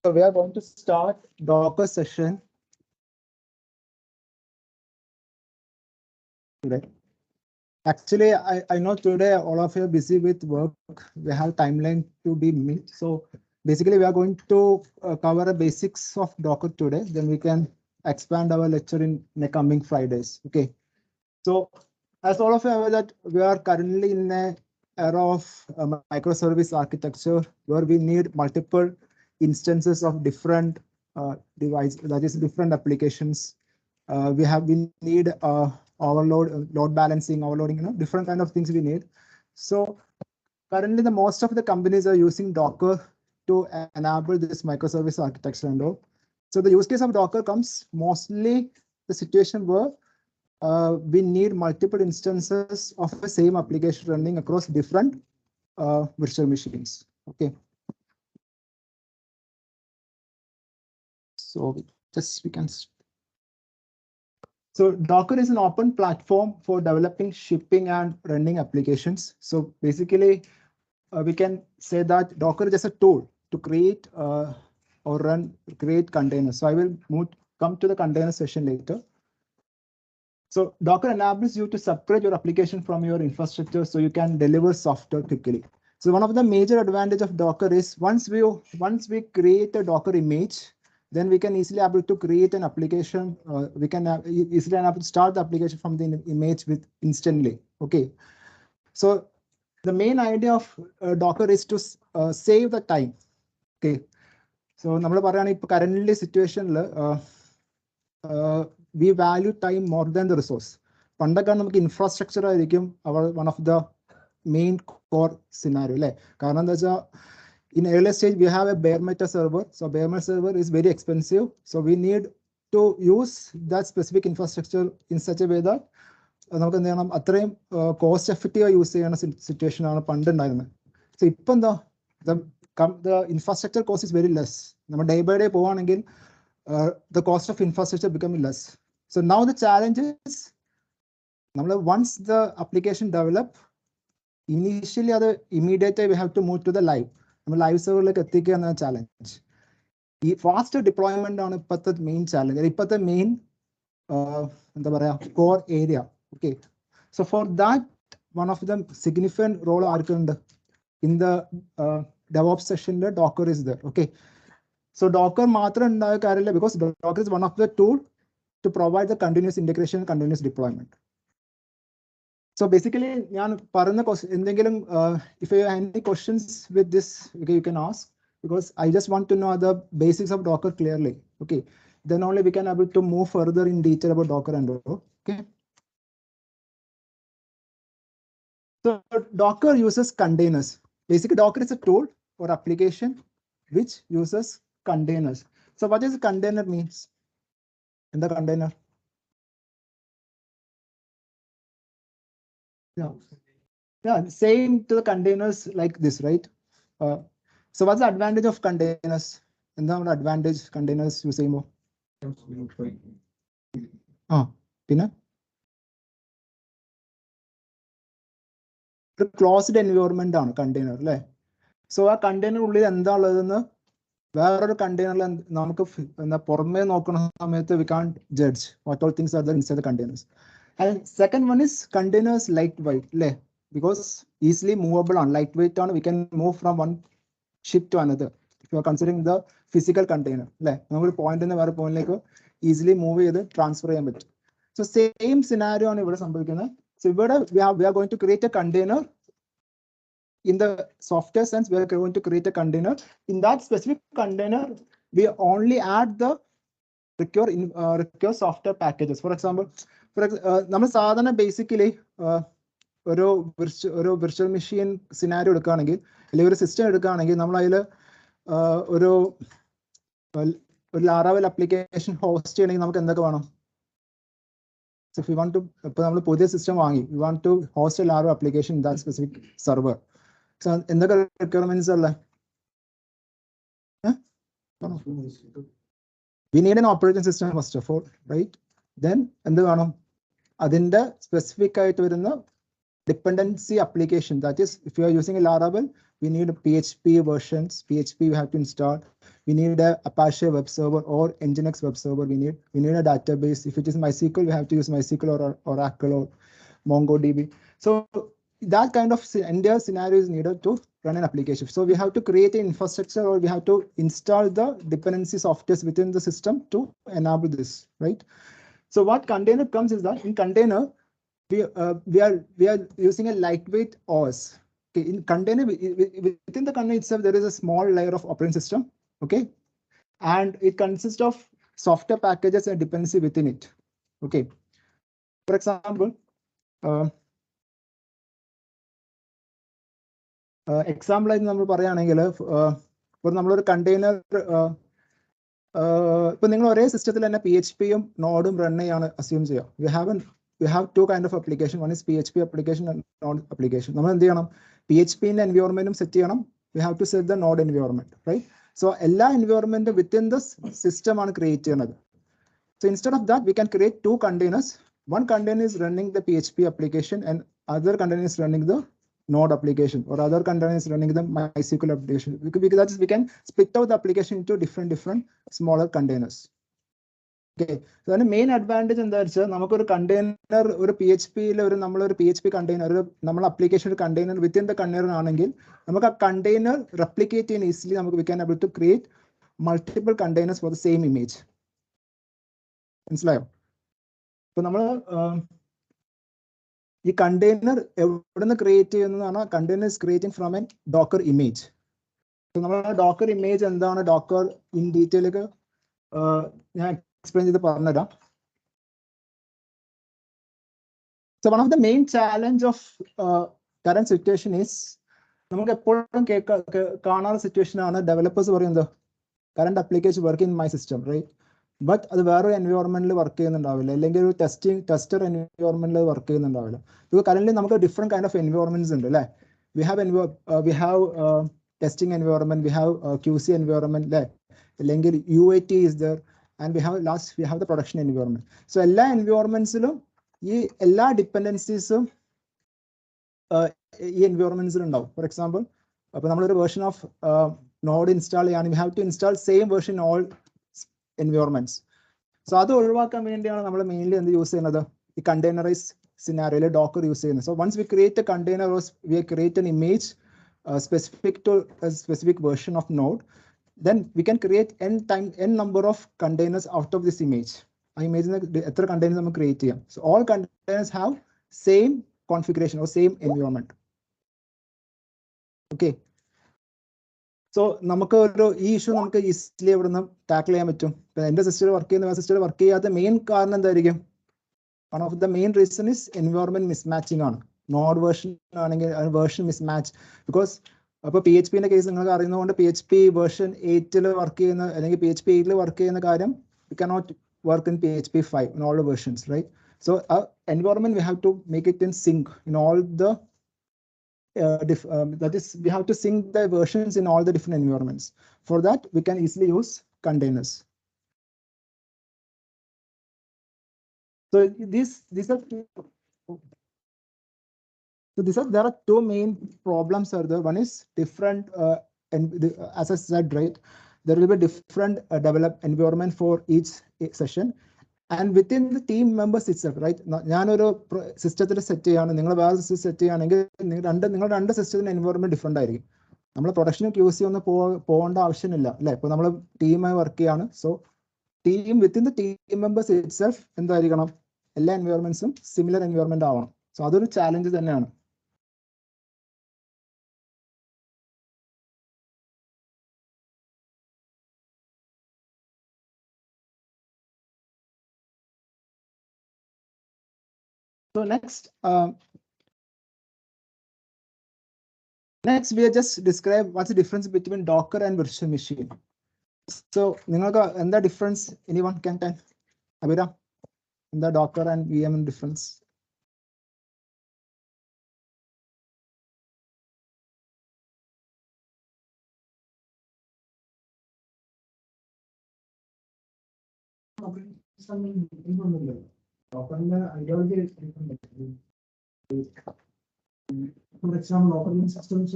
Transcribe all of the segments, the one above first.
So we are going to start Docker session today. Actually, I know today all of you are busy with work. We have timeline to be met. So basically, we are going to cover the basics of Docker today. Then we can expand our lecture in the coming Fridays. Okay. So as all of you are aware that we are currently in an era of microservice architecture where we need multiple instances of different devices, that is different applications. We need load balancing, overloading, different kind of things we need. So currently the most of the companies are using Docker to enable this microservice architecture and all. So the use case of Docker comes mostly the situation where we need multiple instances of the same application running across different virtual machines. Okay. So we can. So Docker is an open platform for developing, shipping, and running applications. So basically, we can say that Docker is just a tool to create or create containers. So I will come to the container session later. So Docker enables you to separate your application from your infrastructure so you can deliver software quickly. So one of the major advantage of Docker is once we create a Docker image, then we can easily able to create an application. We can easily able to start the application from the image with instantly. Okay. So the main idea of Docker is to save the time. Okay. So currently situation we value time more than the resource. Infrastructure one of the main core scenario. In early stage, we have a bare metal server. So bare metal server is very expensive. So we need to use that specific infrastructure in such a way that cost effective use situation. So the infrastructure cost is very less. Day by day, the cost of infrastructure becoming less. So now the challenge is once the application develop, initially immediately we have to move to the live. Live server like a challenge. Faster deployment on the main challenge. The main core area. Okay. So for that, one of the significant role in the DevOps session, the Docker is there. Okay. So Docker because Docker is one of the tools to provide the continuous integration, continuous deployment. So basically, if you have any questions with this, okay, you can ask, because I just want to know the basics of Docker clearly. Okay, then only we can able to move further in detail about Docker and all. Okay. So Docker uses containers. Basically, Docker is a tool or application which uses containers. So what does a container means in the container? Yeah, same to the containers like this, right? So what's the advantage of containers? And the advantage containers you say more? The closed environment on container. So a container only where a container we can't judge what all things are there inside the containers. And second one is containers lightweight, because easily movable on lightweight on we can move from one ship to another. If you are considering the physical container, point in the point like easily move transfer. So same scenario on so we are going to create a container. In the software sense, we are going to create a container. In that specific container, we only add the require software packages. For example, basically virtual machine scenario system Laravel application host. So if we want to put the system, we want to host a Laravel application in that specific server. So in the requirements are we need an operating system first of all, right? Then and the specific dependency application. That is, if you are using a Laravel, we need PHP versions. PHP we have to install. We need a Apache web server or Nginx web server. We need a database. If it is MySQL, we have to use MySQL or Oracle or MongoDB. So that kind of entire scenario is needed to run an application. So we have to create an infrastructure, or we have to install the dependency softwares within the system to enable this, right? So what container comes is that in container, we are using a lightweight OS. Okay, in container, within the container itself, there is a small layer of operating system. Okay, and it consists of software packages and dependency within it. Okay, for example, example ആയിട്ട് നമ്മൾ പറയുകയാണെങ്കിൽ ഇപ്പോൾ നമ്മളൊരു container ഇപ്പൊ നിങ്ങൾ ഒരേ സിസ്റ്റത്തിൽ തന്നെ PHP-യും നോഡും റൺ ചെയ്യാണ് അസ്യൂം ചെയ്യുക. We have two kind of application. One is PHP application and node application. നമ്മൾ എന്ത് ചെയ്യണം? PHP-ന്റെ environment സെറ്റ് ചെയ്യണം. We have to set the node environment, right? So എല്ലാ environment within the system ആണ് create ചെയ്യുന്നത്. So instead of that, we can create two containers. One container is running the PHP application and other container is running the node application, or other container is running the MySQL application. Because we can split out the application into different smaller containers. Okay, so the main advantage in that is namakku container or PHP or PHP container or application container within the container aanengil namakku container replicate easily. We can able to create multiple containers for the same image. മനസ്സിലായോ? ഇപ്പൊ നമ്മൾ ഈ container എവിടുന്ന് create ചെയ്യുന്നതാണ്? Container is creating from N Docker image. നമ്മൾ Docker image എന്താണ്, Docker in detail ഞാൻ explain ചെയ്ത് പറഞ്ഞുതരാം. So one of the main challenge of current situation is നമുക്ക് എപ്പോഴും കാണാത്ത സിറ്റുവേഷൻ ആണ് ഡെവലപ്പേഴ്സ് പറയുന്നത് current application work in my system, right? But അത് വേറൊരു എൻവയോൺമെന്റിൽ വർക്ക് ചെയ്യുന്നുണ്ടാവില്ല, അല്ലെങ്കിൽ ഒരു ടെസ്റ്റർ എൻവയോൺമെന്റിൽ വർക്ക് ചെയ്യുന്നുണ്ടാവില്ല. ഇപ്പോൾ കറന്റ് നമുക്ക് ഡിഫറെന്റ് കൈൻഡ് ഓഫ് എൻവയോൺമെന്റ്സ് ഉണ്ട് അല്ലേ? We have testing environment, we have QC environment അല്ലേ? അല്ലെങ്കിൽ UAT is there, and we have the production environment. So എല്ലാ എൻവയോൺമെന്റ്സിലും ഈ എല്ലാ ഡിപ്പെൻഡൻസീസും ഈ എൻവയോൺമെന്റ്സിൽ ഉണ്ടാവും. ഫോർ എക്സാമ്പിൾ, അപ്പോൾ നമ്മളൊരു വേർഷൻ ഓഫ് നോഡ് ഇൻസ്റ്റാൾ ചെയ്യുകയാണെങ്കിൽ we have to install same version in all environments. So അത് ഒഴിവാക്കാൻ വേണ്ടിയാണ് നമ്മൾ മെയിൻലി എന്ത് യൂസ് ചെയ്യുന്നത്? ഈ കണ്ടെയ്നറൈസ് സിനാരിയോയിൽ ഡോക്കർ യൂസ് ചെയ്യുന്നത്. So once we create a container, we create an image specific to a specific version of node, then we can create n number of containers out of this image. ആ ഇമേജിന് എത്ര containers നമുക്ക് create ചെയ്യാം? So all containers have same configuration or same environment. Okay, so നമുക്ക് ഈ issue നമുക്ക് easily ഇവിടെ നിന്ന് tackle ചെയ്യാൻ പറ്റും. എന്റെ സിസ്റ്റർ വർക്ക് ചെയ്യുന്ന സിസ്റ്റർ വർക്ക് ചെയ്യാത്ത മെയിൻ കാരണം എന്തായിരിക്കും? One of the main reason is environment mismatching ആണ്. നോഡ് വേർഷൻ ആണെങ്കിൽ വേർഷൻ മിസ്മാച്ച്. ബിക്കോസ് അപ്പോൾ PHP-ന്റെ കേസ് നിങ്ങൾക്ക് അറിയുന്നതുകൊണ്ട് PHP വേർഷൻ 8 വർക്ക് ചെയ്യുന്ന അല്ലെങ്കിൽ PHP 8 വർക്ക് ചെയ്യുന്ന കാര്യം we cannot work in PHP 5 in all the versions, right? So environment we have to make it in sync in all the that is, we have to sync the versions in all the different environments. For that, we can easily use containers. So there are two main problems are there. One is different, and as I said, right, there will be different develop environment for each session, and within the team members itself, right? ഞാനൊരു സിസ്റ്റത്തിൽ set ചെയ്യാണ്, നിങ്ങൾ വേറെ system set ചെയ്യുകയാണെങ്കിൽ നിങ്ങളുടെ രണ്ട് സിസ്റ്റത്തിന് environment different ആയിരിക്കും. നമ്മൾ പ്രൊഡക്ഷനും QC ഒന്നും പോകേണ്ട ആവശ്യമില്ല അല്ലെ? ഇപ്പോൾ നമ്മൾ ടീമായി വർക്ക് ചെയ്യാണ്. So team within the team members itself എന്തായിരിക്കണം? എല്ലാ എൻവയോൺമെന്റ്സും സിമിലർ എൻവയോൺമെന്റ് ആവണം. സോ അതൊരു ചാലഞ്ച് തന്നെയാണ്. So next we just describe what's the difference between Docker and virtual machine. So നിങ്ങൾക്ക് എന്താ difference? Anyone can tell? Abhiram, എന്താ Docker and VM difference? for example, operating systems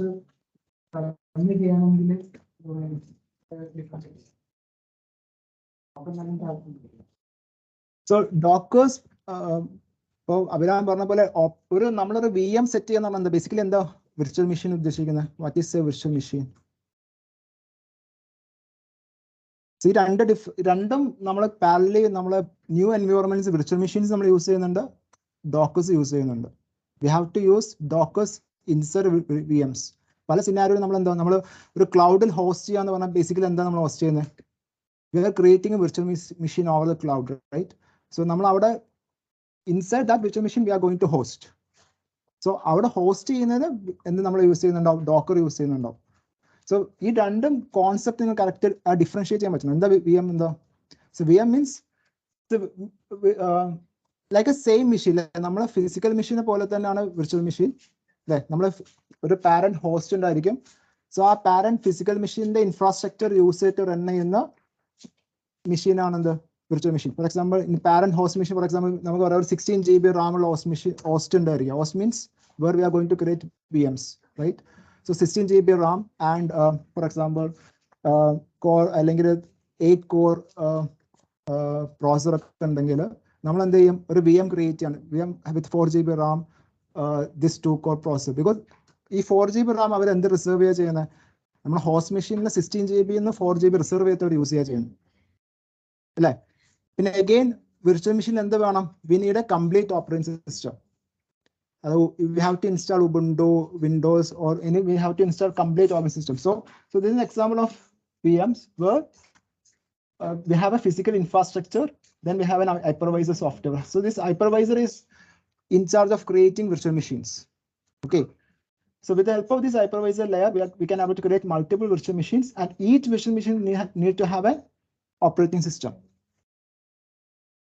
so Dockers ഇപ്പോൾ അഭിരാം പറഞ്ഞ പോലെ ഒരു നമ്മളൊരു VM സെറ്റ് ചെയ്യുന്ന എന്താ ബേസിക്കലി എന്താ വിർച്വൽ മെഷീൻ ഉദ്ദേശിക്കുന്നത്? What is a virtual machine? ഈ രണ്ടും നമ്മൾ പാരലി നമ്മളെ ന്യൂ എൻവയോൺമെന്റ്സ് വിർച്വൽ മെഷീൻസ് നമ്മൾ യൂസ് ചെയ്യുന്നുണ്ട്, ഡോക്കേഴ്സ് യൂസ് ചെയ്യുന്നുണ്ട്. We have to use dockers inside VMs. പല സിനാരിയോ നമ്മൾ എന്താ നമ്മൾ ഒരു ക്ലൗഡിൽ ഹോസ്റ്റ് ചെയ്യാന്ന് പറഞ്ഞാൽ ബേസിക്കലി എന്താ നമ്മൾ ഹോസ്റ്റ് ചെയ്യുന്നത്? We are creating a virtual machine over the cloud, right? So നമ്മൾ അവിടെ inside that virtual machine we are going to host. So അവിടെ ഹോസ്റ്റ് ചെയ്യുന്നത് എന്ത് നമ്മൾ യൂസ് ചെയ്യുന്നുണ്ടാവും? ഡോക്കർ യൂസ് ചെയ്യുന്നുണ്ടാവും. സോ ഈ രണ്ടും കോൺസെപ്റ്റ് നിങ്ങൾ കറക്റ്റ് ഡിഫറൻഷിയേറ്റ് ചെയ്യാൻ പറ്റും. എന്താ VM എന്താ? So VM means like A same machine. നമ്മളെ ഫിസിക്കൽ മെഷീനെ പോലെ തന്നെയാണ് വിർച്വൽ മെഷീൻ അല്ലേ? നമ്മൾ ഒരു പാരന്റ് ഹോസ്റ്റ് ഉണ്ടായിരിക്കും. സോ ആ പാരന്റ് ഫിസിക്കൽ മെഷീനിന്റെ ഇൻഫ്രാസ്ട്രക്ചർ യൂസ് ചെയ്തിട്ട് റൺ ചെയ്യുന്ന മെഷീനാണ് എന്ത്? virtual machine. For example, in parent host machine, for example, we have 16 GB RAM host machine. Host means where we are going to create VMs, right? So 16 GB RAM and for example, core 8 core processor. We VM create VM with 4 GB RAM, this 2 core processor, because this 4 GB RAM is reserve. Host machine 16 GB and 4 GB reserve use. And again, virtual machine we need a complete operating system. We have to install Ubuntu, Windows, or any. We have to install complete operating system. So this is an example of VMs where we have a physical infrastructure. Then we have an hypervisor software. So this hypervisor is in charge of creating virtual machines. Okay. So with the help of this hypervisor layer, we can able to create multiple virtual machines, and each virtual machine need to have an operating system.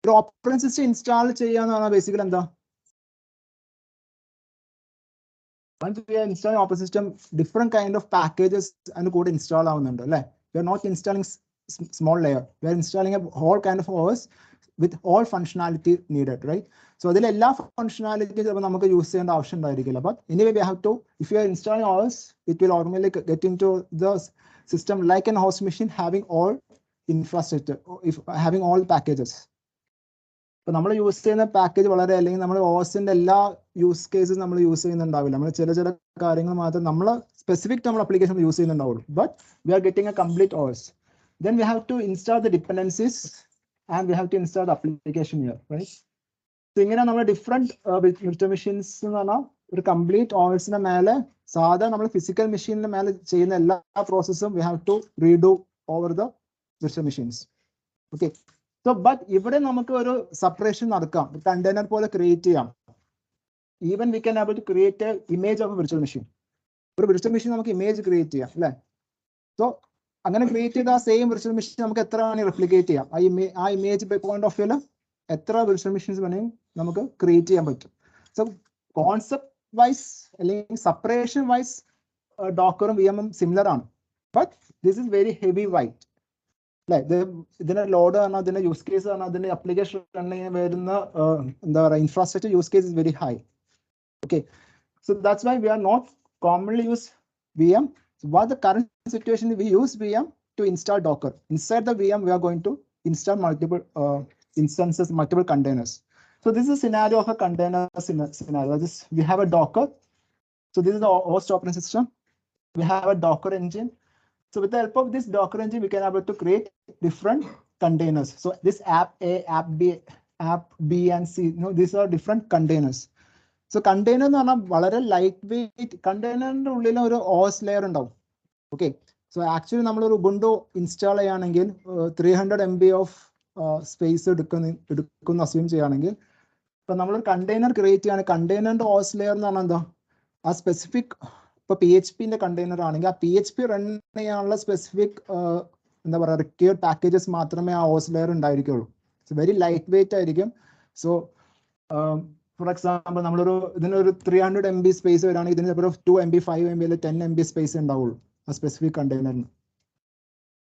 Operating system install basically once we are installing operating system, different kind of packages and code install. We are not installing small layer. We are installing a whole kind of OS with all functionality needed, right? So there are all functionalities we use the option. But anyway, we have to, if you are installing OS, it will automatically get into the system like an host machine having all infrastructure, having all packages. But we use the package, we OS in the use cases, we use specific application use but we are getting a complete OS. Then we have to install the dependencies and we have to install the application here, right? So we have different virtual machines, complete OS in the physical machine process we have to redo over the virtual machines. Okay. So, but even we separation container create. Even we can able to create an image of a virtual machine. For a virtual machine, we image create. So, I'm going to create the same virtual machine. We can replicate it. I image by point of view. Virtual machines we create. So, concept wise, separation wise, Docker and VM similar on. But this is very heavy weight. Like then a loader, then a use case, then application where the infrastructure use case is very high. Okay, so that's why we are not commonly use VM. So what the current situation, we use VM to install Docker. Inside the VM, we are going to install multiple instances, multiple containers. So this is a scenario of a container scenario. We have a Docker. So this is the host operating system. We have a Docker engine. So with the help of this Docker engine, we can able to create different containers. So this app A, app B, app B and C, these are different containers. So container is lightweight. Container is a OS layer. Okay. So actually, we have Ubuntu install 300 MB of space. Assume so we have a container create a container OS layer. A specific PHP in the container PHP run specific required packages OS layer it's very lightweight. So for example, 300 MB space 2 MB, 5 MB, 10 MB space a specific container.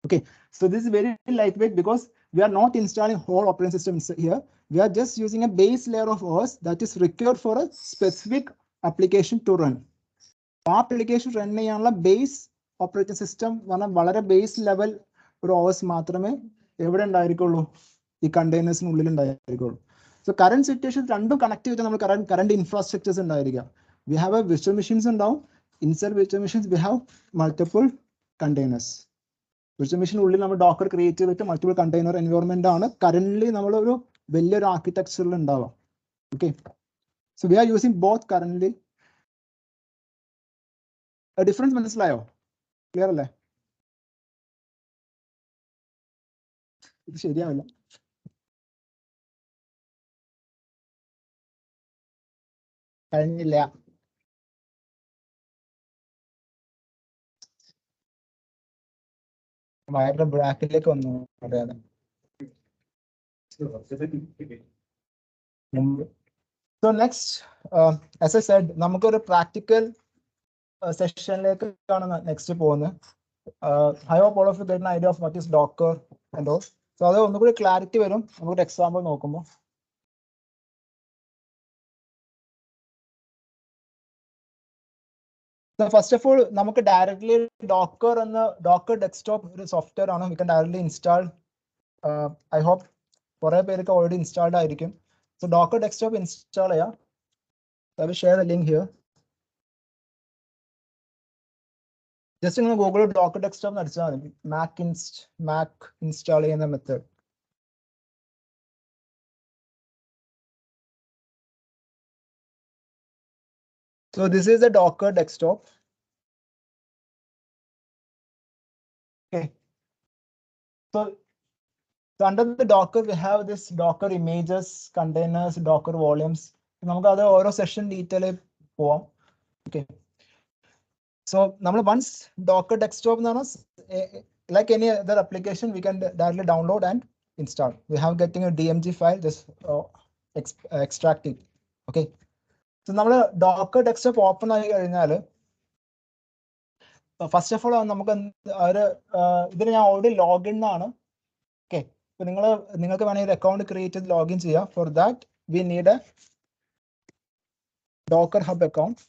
Okay, so this is very lightweight because we are not installing whole operating system here. We are just using a base layer of OS that is required for a specific application to run. ആ application run ചെയ്യാനുള്ള base operating system പറഞ്ഞാൽ വളരെ base level ഒരു OS മാത്രമേ എവിടെ ഉണ്ടായിരിക്കുള്ളൂ, ഈ കണ്ടെയ്നേഴ്സിനുള്ളിൽ ഉണ്ടായിരിക്കുള്ളൂ. സോ കറന്റ് സിറ്റുവേഷൻ രണ്ടും കണക്ട് ചെയ്തിട്ട് നമ്മൾ കറന്റ് ഇൻഫ്രാസ്ട്രക്ചേഴ്സ് ഉണ്ടായിരിക്കുക. We have a virtual machines ഉണ്ടാവും. Inside virtual machines we have multiple containers. Virtual machine ഉള്ളിൽ നമ്മൾ ഡോക്കർ ക്രിയേറ്റ് ചെയ്തിട്ട് മൾട്ടിപ്പിൾ കണ്ടെയ്നർ എൻവയോൺമെന്റ് ആണ് കറന്റ്ലി നമ്മളൊരു വലിയൊരു ആർക്കിടെക്ചറിൽ ഉണ്ടാവാം. Okay, so we are using both currently. Difference മനസ്സിലായോ? ക്ലിയർ അല്ലേ? ഇത് ശരിയാവില്ല. കഴിഞ്ഞില്ല. വയറിന്റെ ബ്രാക്കിലേക്ക് വന്നു അറിയാതെ. So next, as I said, നമുക്കൊരു പ്രാക്ടിക്കൽ സെഷനിലേക്കാണ് നെക്സ്റ്റ് പോകുന്നത്. I hope all of you get an idea of what is Docker and all. So അത് ഒന്നുകൂടി ക്ലാരിറ്റി വരും നമുക്കൊരു എക്സാമ്പിൾ നോക്കുമ്പോൾ. ഫസ്റ്റ് ഓഫ് ഓൾ നമുക്ക് ഡയറക്ട്ലി ഡോക്കർ എന്ന ഡോക്കർ ഡെസ്ക്ടോപ്പ് ഒരു സോഫ്റ്റ്വെയർ ആണ്. We can directly install. I hope കുറെ പേർക്ക് ഓൾറെഡി ഇൻസ്റ്റാൾഡ് ആയിരിക്കും. സോ ഡോക്കർ ഡെസ്ക്ടോപ്പ് ഇൻസ്റ്റാൾ ചെയ്യാം. I will share the link here. Just നിങ്ങൾ ഗൂഗിൾ ഡോക്കർ ഡെസ്ക്ടോപ്പ് അടിച്ചാൽ മതി. മാക് ഇൻസ്റ്റാൾ ചെയ്യുന്ന method. So this is a Docker desktop. Okay. So under the Docker, we have this Docker images, containers, Docker volumes. നമുക്ക് അത് ഓരോ session detail പോവാം. Okay. So നമ്മൾ once Docker desktop എന്ന് പറഞ്ഞാൽ like any other application, we can directly download and install. We have getting a DMG file, just extract it. Okay. So നമ്മൾ Docker desktop open ആയി കഴിഞ്ഞാൽ first of all നമുക്ക് ഇതിന് ഞാൻ already login ആണ്. Okay, അപ്പൊ നിങ്ങൾക്ക് വേണമെങ്കിൽ ഒരു അക്കൗണ്ട് ക്രിയേറ്റ് ചെയ്ത് ലോഗിൻ ചെയ്യാം. For that we need A Docker hub account.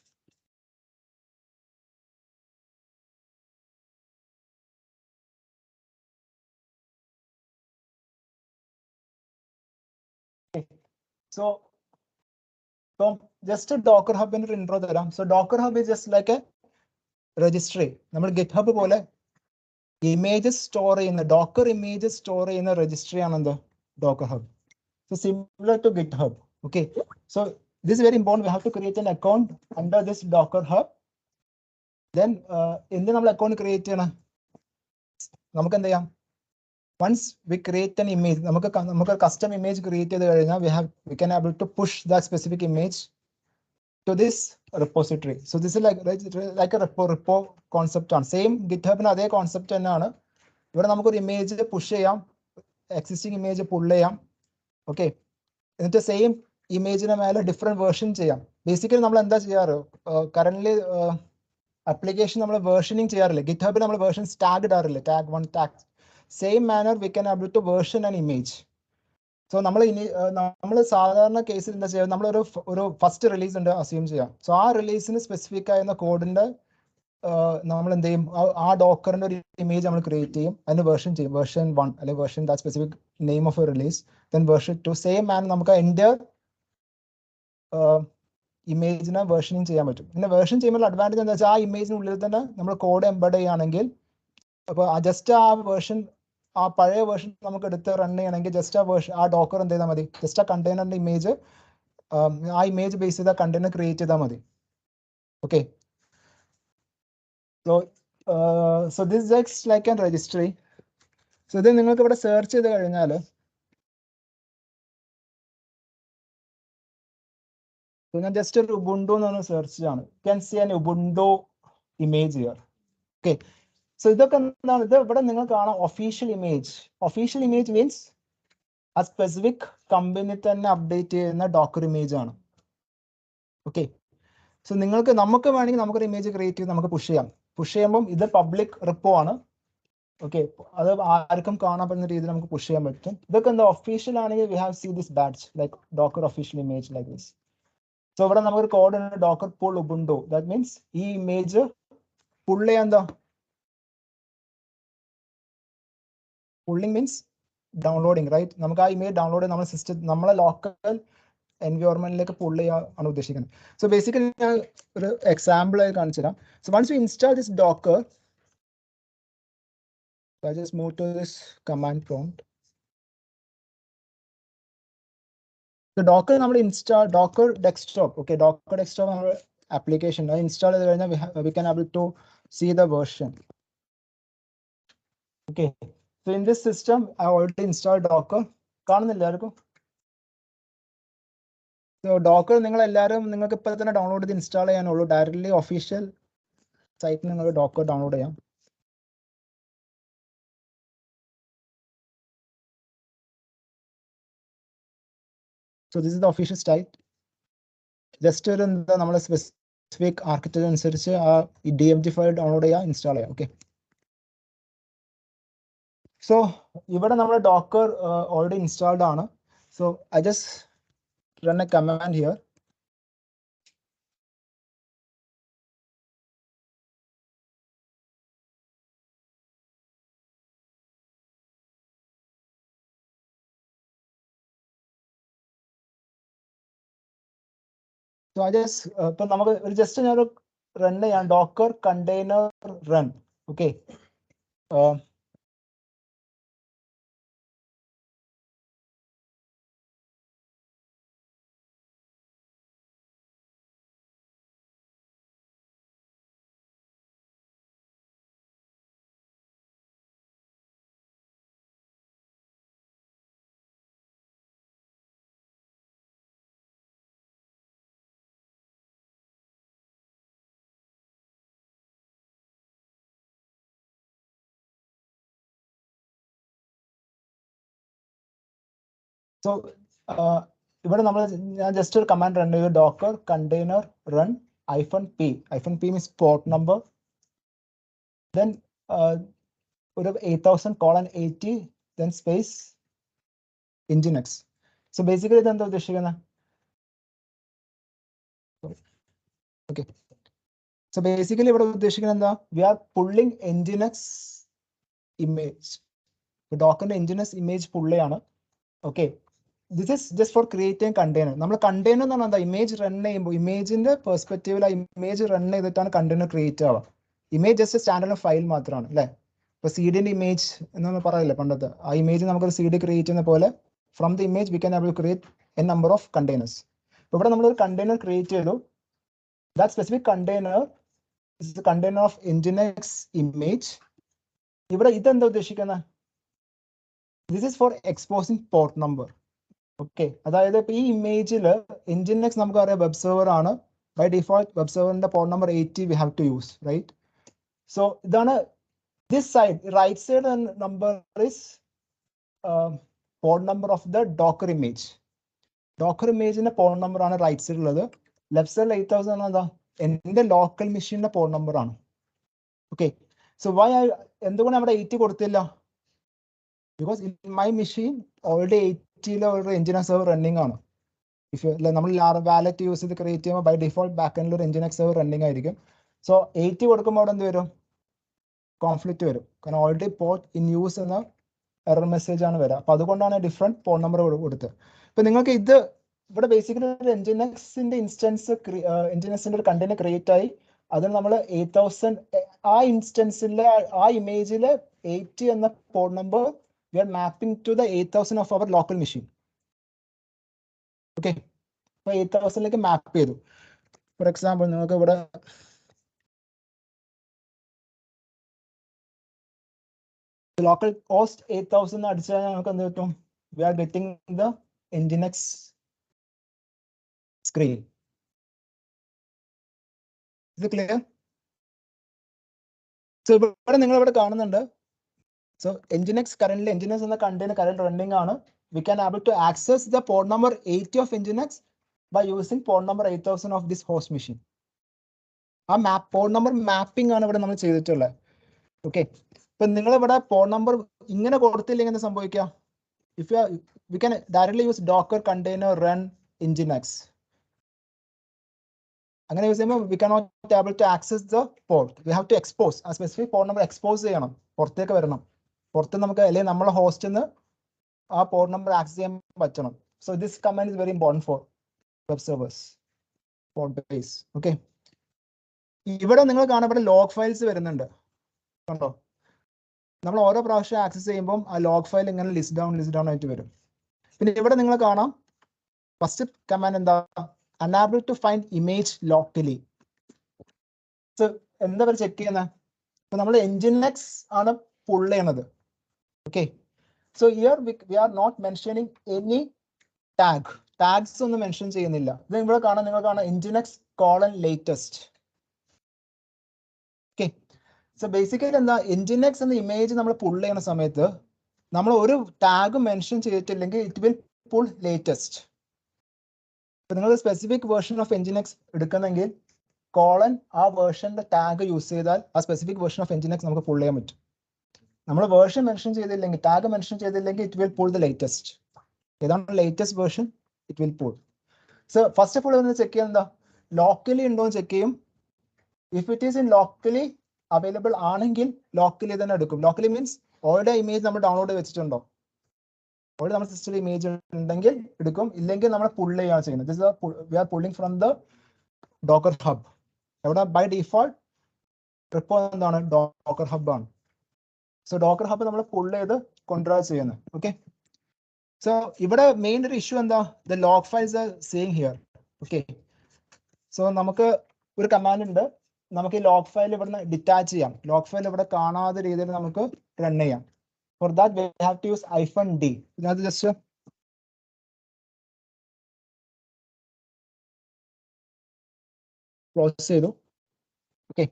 So just a Docker hub in intro തരാം. So Docker hub is just like a registry. നമ്മൾ GitHub പോലെ ഇമേജസ് സ്റ്റോർ ചെയ്യുന്ന ഡോക്കർ ഇമേജസ് സ്റ്റോർ ചെയ്യുന്ന registry ആണ് എന്ത് Docker hub. So similar to GitHub. Okay, so this is very important. We have to create an account under this Docker hub. Then എന്ത് നമ്മൾ account create ചെയ്യണം? നമുക്ക് എന്ത് ചെയ്യാം? Once we create an image, നമുക്ക് custom image create ചെയ്ത് കഴിഞ്ഞാൽ we can able to push that specific image to this repository. So this is like a repo concept on same GitHub ന് അതേ concept തന്നെയാണ്. ഇവിടെ നമുക്കൊരു ഇമേജ് പുഷ് ചെയ്യാം, existing image pull ചെയ്യാം. ഓക്കെ, എന്നിട്ട് സെയിം ഇമേജിന് മേലെ ഡിഫറെന്റ് വേർഷൻ ചെയ്യാം. ബേസിക്കലി നമ്മൾ എന്താ ചെയ്യാറ്? കറന്റ്ലി ആപ്ലിക്കേഷൻ നമ്മൾ വേർഷനിങ് ചെയ്യാറില്ല. GitHub നമ്മൾ വേർഷൻസ് ടാഗ് ഇടാറില്ല. Tag 1 tag. Same manner we can able to version an image. So നമ്മൾ സാധാരണ കേസിൽ എന്താ ചെയ്യുക? നമ്മളൊരു ഫസ്റ്റ് റിലീസ് ഉണ്ട് അസ്യൂം ചെയ്യാം. സോ ആ റിലീസിന് സ്പെസിഫിക് ആയിരുന്ന കോഡിന്റെ നമ്മൾ എന്ത് ചെയ്യും? ആ ഡോക്കറിന്റെ ഒരു ഇമേജ് നമ്മൾ ക്രിയേറ്റ് ചെയ്യും, അതിന് വേർഷൻ ചെയ്യും. വേർഷൻ 1 അല്ലെങ്കിൽ version that specific name of A release, then version 2. Same manor നമുക്ക് എൻ്റെ ഇമേജിനെ വേർഷനിങ് ചെയ്യാൻ പറ്റും. പിന്നെ വേർഷൻ ചെയ്യുമ്പോൾ അഡ്വാൻറ്റേജ് എന്താ വെച്ചാൽ ആ ഇമേജിനുള്ളിൽ തന്നെ നമ്മൾ കോഡ് എംബഡ് ചെയ്യുകയാണെങ്കിൽ, അപ്പോൾ ജസ്റ്റ് ആ വേർഷൻ, ആ പഴയ വേർഷൻ നമുക്ക് എടുത്ത് റൺ ചെയ്യണമെങ്കിൽ ജസ്റ്റ് ആ ഡോക്കർ എന്ത് ചെയ്താൽ മതി? ജസ്റ്റ് ആ കണ്ടെയ്നറിന്റെ ഇമേജ്, ആ ഇമേജ് ബേസ് ചെയ്ത കണ്ടെയ്നർ ക്രിയേറ്റ് ചെയ്താൽ മതി. Okay, so this just like an registry. So ഇത് നിങ്ങൾക്ക് ഇവിടെ സെർച്ച് ചെയ്ത് കഴിഞ്ഞാൽ ഞാൻ ജസ്റ്റ് ഒരു ഉബുണ്ടു എന്ന് പറഞ്ഞ സെർച്ച് ചെയ്യാണ്. Can see an Ubuntu image here. Okay, so ഇതൊക്കെ എന്താണ്? ഇത് ഇവിടെ നിങ്ങൾ കാണാം official image. Official image means ആ സ്പെസിഫിക് കമ്പനി തന്നെ അപ്ഡേറ്റ് ചെയ്യുന്ന ഡോക്കർ ഇമേജ് ആണ്. ഓക്കെ, സോ നമുക്ക് വേണമെങ്കിൽ നമുക്കൊരു ഇമേജ് ക്രിയേറ്റ് ചെയ്ത് നമുക്ക് പുഷ് ചെയ്യാം. പുഷ് ചെയ്യുമ്പോൾ ഇത് പബ്ലിക് റിപ്പോ ആണ്. ഓക്കെ, അത് ആർക്കും കാണാൻ പറ്റുന്ന രീതിയിൽ നമുക്ക് പുഷ് ചെയ്യാൻ പറ്റും. ഇതൊക്കെ എന്താ ഒഫീഷ്യൽ ആണെങ്കിൽ we have see this badge like Docker official image like this. So ഇവിടെ നമുക്ക് കോഡ് ഉണ്ട് docker pull ubuntu. That means ഈ ഇമേജ് pull ചെയ്യാൻ എന്താ? Pulling means downloading, right? നമുക്ക് ആ ഇമേജ് ഡൗൺലോഡ് ചെയ്ത് നമ്മുടെ സിസ്റ്റം നമ്മളെ ലോക്കൽ എൻവയോൺമെന്റിലേക്ക് പുൾ ചെയ്യാൻ ഉദ്ദേശിക്കുന്നത്. സോ ബേസിക്കലി ഞാൻ ഒരു എക്സാമ്പിൾ ആയി കാണിച്ചു തരാം. So once you install this Docker, I just move to this command prompt. So docker നമ്മൾ install docker desktop, okay, docker desktop our application install ചെയ്ത് കഴിഞ്ഞാൽ we can able to see the version. Okay, so in this system I already installed docker. കാണുന്നില്ല ആർക്കും? So docker നിങ്ങൾ എല്ലാവരും നിങ്ങൾക്ക് ഇപ്പോൾ തന്നെ ഡൗൺലോഡ് ചെയ്ത് ഇൻസ്റ്റാൾ ചെയ്യാനുള്ളൂ. ഡയറക്റ്റ്ലി ഒഫീഷ്യൽ സൈറ്റിൽ നിങ്ങൾ docker ഡൗൺലോഡ് ചെയ്യാം. So this is the official site. Just ഒരു എന്താ നമ്മളെ സ്പെസിഫിക് ആർക്കിടെക്ചർ അനുസരിച്ച് ആ DMG ഫയൽ ഡൗൺലോഡ് ചെയ്യുക, ഇൻസ്റ്റാൾ ചെയ്യാം. ഓക്കെ, സോ ഇവിടെ നമ്മുടെ ഡോക്കർ ഓൾറെഡി ഇൻസ്റ്റാൾഡ് ആണ്. So I just run A command here. So I just ഇപ്പൊ നമുക്ക് ഒരു ജസ്റ്റ് ഞാനൊരു റൺ ചെയ്യാം, Docker container run. Okay, so ഇവിടെ നമ്മൾ ഞാൻ ജസ്റ്റ് ഒരു കമാൻഡ് റൺ ചെയ്തു, Docker container run -p. -p means port number, then ഒരു 8000:80, then space nginx. So basically ഇത് എന്താ ഉദ്ദേശിക്കുന്നത്? Okay, so basically ഇവിടെ ഉദ്ദേശിക്കുന്നത് എന്താ? We are pulling nginx image. ഡോക്കറിന്റെ nginx image പുൾ ചെയ്യാണ്. Okay, this is just for creating container. നമ്മൾ കണ്ടെയ്നർ എന്ന് പറഞ്ഞാൽ എന്താ? ഇമേജ് റൺ ചെയ്യുമ്പോൾ ഇമേജിന്റെ പെർസ്പെക്റ്റീവിൽ ആ ഇമേജ് റൺ ചെയ്തിട്ടാണ് കണ്ടെയ്നർ ക്രിയേറ്റ് ആവുക. ഇമേജ് ജസ്റ്റ് സ്റ്റാൻഡേർഡ് ഫയൽ മാത്രമാണ് അല്ലേ? ഇപ്പൊ സിഡിന്റെ ഇമേജ് എന്ന് പറയില്ലേ പണ്ടത്തെ, ആ ഇമേജ് നമുക്കൊരു CD ക്രിയേറ്റ് ചെയ്യുന്ന പോലെ from the image we can able create a number of containers. ഇവിടെ നമ്മൾ ഒരു കണ്ടെയ്നർ ക്രിയേറ്റ് ചെയ്തു. That specific container is the container of nginx image. ഇവിടെ ഇതെന്താ ഉദ്ദേശിക്കുന്നത്? This is for exposing port number. Okay, അതായത് ഇപ്പൊ ഈ ഇമേജിൽ nginx നമുക്കറിയാം വെബ് സെർവർ ആണ്. ബൈ ഡിഫോൾട്ട് വെബ് സെർവറിന്റെ port number 80 we have to use, right? So ഇതാണ് this side, right side number is port number of the docker image. Docker image in a port number on a right side ulladu. Left side 8000 ആണ് എൻ്റെ local മെഷീനിന്റെ port number ആണ്. Okay, so Y എന്തുകൊണ്ട് അവിടെ 80 കൊടുത്തില്ല? Because in my machine already 80 ഒരു nginx server running ആണ്. If നമ്മൾ wallet use ചെയ്ത് ക്രിയേറ്റ് ചെയ്യുമ്പോൾ ബൈ ഡിഫോൾട്ട് ബാക്ക് എൻഡിൽ ഒരു nginx സെർവർ റണ്ണിങ് ആയിരിക്കും. സോ 80 കൊടുക്കുമ്പോൾ അവിടെ എന്ത് വരും? കോൺഫ്ലിക്റ്റ് വരും. കാരണം ഓൾറെഡി പോർട്ട് ഇൻ യൂസ് എന്ന എറർ മെസ്സേജ് ആണ് വരിക. അപ്പൊ അതുകൊണ്ടാണ് ഡിഫറെന്റ് പോർട്ട് നമ്പർ കൊടുത്തത്. ഇപ്പൊ നിങ്ങൾക്ക് ഇത് ഇവിടെ ബേസിക്കലി ഒരു nginxന്റെ ഇൻസ്റ്റൻസ് nginxന്റെ ഒരു കണ്ടെയ്നർ ക്രിയേറ്റ് ആയി. അതിൽ നമ്മൾ 8000 ആ ഇൻസ്റ്റൻസിലെ ആ ഇമേജിലെ 80 എന്ന port number we are mapping to the 8000 of our local machine. Okay, അപ്പൊ 8000ലേക്ക് മാപ്പ് ചെയ്തു. ഫോർ എക്സാമ്പിൾ നിങ്ങൾക്ക് ഇവിടെ local host 8000 അടിച്ചു കഴിഞ്ഞാൽ നമുക്ക് എന്ത് കിട്ടും? We are getting the nginx screen. Is it clear? So ഇവിടെ നിങ്ങൾ ഇവിടെ കാണുന്നുണ്ട്. So nginx എന്ന കണ്ടെയ്നർ കറന്റ് റണ്ണിംഗ് ആണ്. We can able to access the port number 80 of nginx by using port number 8000 of this host machine. ആ port number mapping ആണ് ഇവിടെ നമ്മൾ ചെയ്തിട്ടുള്ളത്. ഓക്കെ, ഇപ്പൊ നിങ്ങൾ ഇവിടെ പോർട്ട് നമ്പർ ഇങ്ങനെ കൊടുത്തില്ലെങ്കിൽ എന്താ സംഭവിക്കുക? If we can directly use docker container run nginx. അങ്ങനെ യൂസ് ചെയ്യുമ്പോൾ we cannot able to access the port. We have to expose ആ സ്പെസിഫിക് പോർട്ട് നമ്പർ എക്സ്പോസ് ചെയ്യണം, പുറത്തേക്ക് വരണം. പുറത്ത് നമുക്ക് അല്ലെങ്കിൽ നമ്മളെ ഹോസ്റ്റിൽ നിന്ന് ആ പോർട്ട് നമ്പർ ആക്സസ് ചെയ്യാൻ പറ്റണം. So this command is very important for web servers, port base. Okay, ഇവിടെ നിങ്ങൾ കാണാൻ ഇവിടെ ലോഗ് ഫയൽസ് വരുന്നുണ്ട്, കണ്ടോ? നമ്മൾ ഓരോ പ്രാവശ്യം ആക്സസ് ചെയ്യുമ്പോൾ ആ ലോഗ് ഫയൽ ഇങ്ങനെ ലിസ്റ്റ് ഡൗൺ ആയിട്ട് വരും. പിന്നെ ഇവിടെ നിങ്ങൾ കാണാം ഫസ്റ്റ് കമാൻഡ് എന്താ, unable to find image locally. So എന്താ പറയുക ചെക്ക് ചെയ്യുന്നത്, ഇപ്പൊ നമ്മൾ nginx ആണ് പുൾ ചെയ്യണത്. Okay, so here we are not mentioning any tags ഒന്നും മെൻഷൻ ചെയ്യുന്നില്ല. ഇത് ഇവിടെ കാണാം, നിങ്ങൾ കാണാം nginx:latest. ഓക്കെ, സോ ബേസിക്കലി എന്താ, nginx എന്ന ഇമേജ് നമ്മൾ പുൾ ചെയ്യുന്ന സമയത്ത് നമ്മൾ ഒരു ടാഗ് മെൻഷൻ ചെയ്തിട്ടില്ലെങ്കിൽ ഇറ്റ് വിൽ പുൾ ലേറ്റസ്റ്റ്. ഇപ്പൊ നിങ്ങൾ സ്പെസിഫിക് വേർഷൻ ഓഫ് nginx എടുക്കുന്നെങ്കിൽ കോളൻ ആ വേർഷന്റെ ടാഗ് യൂസ് ചെയ്താൽ ആ സ്പെസിഫിക് വേർഷൻ ഓഫ് nginx നമുക്ക് പുൾ ചെയ്യാൻ പറ്റും. നമ്മൾ വേർഷൻ മെൻഷൻ ചെയ്തില്ലെങ്കിൽ, ടാഗ് മെൻഷൻ ചെയ്തില്ലെങ്കിൽ it will pull the latest. ഏതാണ് latest version, it will pull. So first of all ഒന്ന് ചെക്ക് ചെയ്യാൻ എന്താ, ലോക്കലി ഉണ്ടോ എന്ന് ചെക്ക് ചെയ്യും. If it is in locally available ആണെങ്കിൽ ലോക്കലി തന്നെ എടുക്കും. ലോക്കലി മീൻസ് ഓൾറെഡി ഇമേജ് നമ്മൾ ഡൗൺലോഡ് വെച്ചിട്ടുണ്ടോ, ഓൾറെഡി നമ്മുടെ സിസ്റ്റത്തിൽ ഇമേജ് ഉണ്ടെങ്കിൽ എടുക്കും, ഇല്ലെങ്കിൽ നമ്മൾ പുൾ ചെയ്യുകയാണ് ചെയ്യുന്നത്. This we are pulling from the Docker hub. എവിടെ ബൈ ഡിഫോൾട്ട് റിപ്പോ എന്താണ്, ഡോക്കർ ഹബ് ആണ്. സോ ഡോക്കർ ഹബ് നമ്മൾ പുൾ ചെയ്ത് കൊണ്ടുവരാ ചെയ്യുന്നത്. ഓക്കെ, സോ ഇവിടെ മെയിൻ ഒരു ഇഷ്യൂ എന്താ, the log files are seeing here. Okay, so നമുക്ക് ഒരു കമാൻഡ് ഉണ്ട്, നമുക്ക് ഈ ലോഗ് ഫയൽ ഇവിടുന്ന് ഡിറ്റാച്ച് ചെയ്യാം. ലോഗ് ഫയൽ ഇവിടെ കാണാത്ത രീതിയിൽ നമുക്ക് റൺ ചെയ്യാം. For that we have to use -d. ഇതിനകത്ത് ജസ്റ്റ് ക്ലോസ് ചെയ്തു. ഓക്കെ,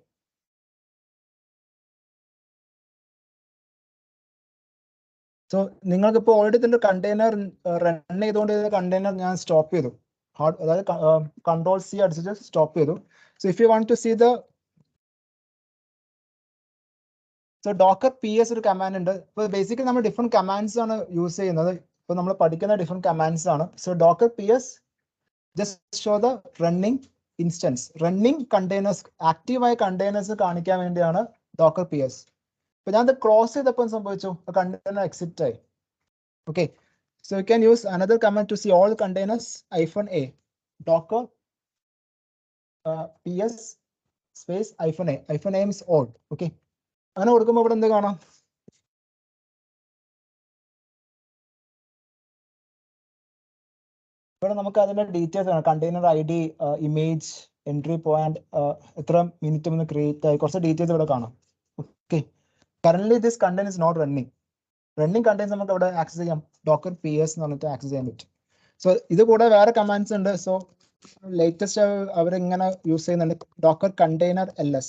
സോ നിങ്ങൾക്ക് ഇപ്പോൾ ഓൾറെഡി ഇതിന്റെ കണ്ടെയ്നർ റൺ ചെയ്തുകൊണ്ട് കണ്ടെയ്നർ ഞാൻ സ്റ്റോപ്പ് ചെയ്തു. അതായത് Ctrl+C അടിച്ചിട്ട് സ്റ്റോപ്പ് ചെയ്തു. So if you want to see the, so docker ps ഒരു കമാൻഡ് ഉണ്ട്. ഇപ്പോൾ ബേസിക്കലി നമ്മൾ ഡിഫറെന്റ് കമാൻഡ്സ് ആണ് യൂസ് ചെയ്യുന്നത്. ഇപ്പോൾ നമ്മൾ പഠിക്കുന്ന ഡിഫറെന്റ് കമാൻഡ്സ് ആണ്. So docker ps just show the running instance, running containers, ആക്റ്റീവായ കണ്ടെയ്നേഴ്സ് കാണിക്കാൻ വേണ്ടിയാണ് docker ps. ഇപ്പൊ ഞാൻ അത് ക്ലോസ് ചെയ്തപ്പോൾ സംഭവിച്ചു, കണ്ടെയ്നർ എക്സിറ്റ് ആയി. Okay, so you can use another command to see all containers, -a docker ps space -a. -a means all. Okay, അങ്ങനെ കൊടുക്കുമ്പോൾ ഇവിടെ എന്ത് കാണാം, ഇവിടെ നമുക്ക് അതിന്റെ ഡീറ്റെയിൽസ് ആണ്. Container ID, image, entry point, എത്ര മിനിറ്റ് ഒന്ന് ക്രിയേറ്റ് ആയി, കുറച്ച് ഡീറ്റെയിൽസ് ഇവിടെ കാണാം. Okay, current this container is not running. Running container നമുക്ക് ഇവിടെ ആക്സസ് ചെയ്യാം, docker ps എന്ന് പറഞ്ഞിട്ട് ആക്സസ് ചെയ്യാൻ പറ്റും. സോ ഇത് കൂടെ വേറെ കമാൻഡ്സ് ഉണ്ട്. സോ ലേറ്റസ്റ്റ് അവരിങ്ങനെ യൂസ് ചെയ്യുന്നുണ്ട്, docker container ls.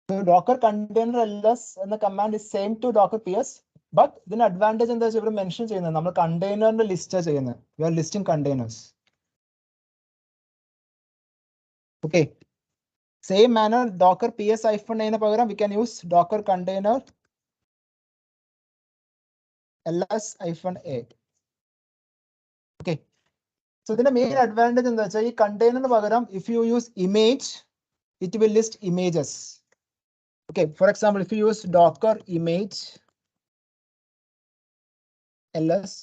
So docker container ls എന്ന കമാൻഡ് is same to docker ps, but ഇതിന് അഡ്വാൻറ്റേജ് എന്താ വെച്ചാൽ ഇവിടെ മെൻഷൻ ചെയ്യുന്നത് നമ്മൾ കണ്ടെയ്നറിന്റെ ലിസ്റ്റാ ചെയ്യുന്നത്. We are listing containers. Okay, same manner docker ps -a പകരം we can use docker container ls -a. Okay, so ഇതിന്റെ മെയിൻ അഡ്വാൻറ്റേജ് എന്താ വെച്ചാൽ ഈ കണ്ടെയ്നറിന് പകരം if you use image it will list images. Okay, for example if you use docker image ls,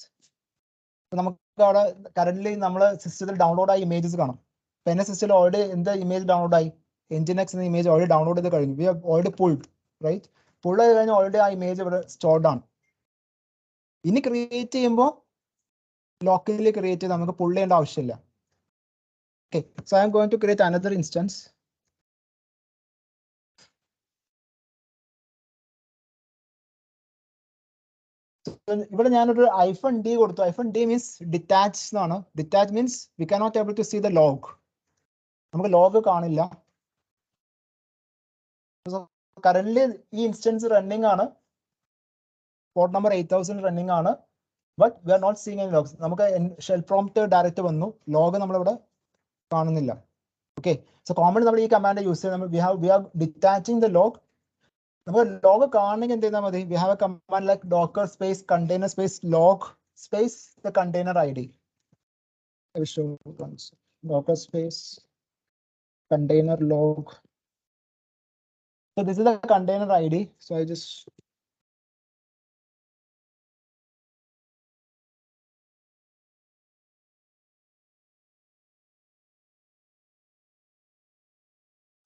നമുക്ക് അവിടെ current നമ്മൾ സിസ്റ്റത്തിൽ ഡൗൺലോഡ് ആയ ഇമേജസ് കാണാം. ഇപ്പൊ എന്റെ സിസ്റ്റത്തിൽ ഓൾറെഡി എന്താ ഇമേജ് ഡൗൺലോഡ് ആയി, nginx എന്ന ഇമേജ് ഓൾറെഡി ഡൗൺലോഡ് ചെയ്ത് കഴിഞ്ഞു. We have already pulled, right? Pull ചെയ്ത് കഴിഞ്ഞാൽ ഓൾറെഡി ആ ഇമേജ് ഇവിടെ സ്റ്റോർഡ് ആണ്. ഇനി ക്രിയേറ്റ് ചെയ്യുമ്പോൾ ലോക്കലി ക്രിയേറ്റ് ചെയ്ത് നമുക്ക് പുൾ ചെയ്യേണ്ട ആവശ്യമില്ല. Okay, so I am going to create another instance. ഇവിടെ ഞാനൊരു -d കൊടുത്തു. -d മീൻസ് ഡിറ്റാച്ച് എന്നാണ്. Detach means we cannot able to see the log. നമുക്ക് ലോഗ് കാണില്ല. കറന്റ് ഈ ഇൻസ്റ്റൻസ് റണ്ണിങ് ആണ്, പോർട്ട് നമ്പർ 8000 റണ്ണിങ് ആണ്, but we are not seeing any logs. നമുക്ക് ഷെൽ പ്രോംപ്റ്റ് ഡയറക്റ്റ് വന്നു, ലോഗ് നമ്മളിവിടെ കാണുന്നില്ല. ഓക്കെ, സോ കോമൺ നമ്മൾ ഈ കമാൻഡ് യൂസ് ചെയ്യുന്നത് we are detaching the log. നമുക്ക് ലോഗ് കാണണമെങ്കിൽ എന്ത് ചെയ്താൽ മതി, V have A command like docker space container space log space the container ID. I will show once. Docker space container log. So this is the container ID. So I just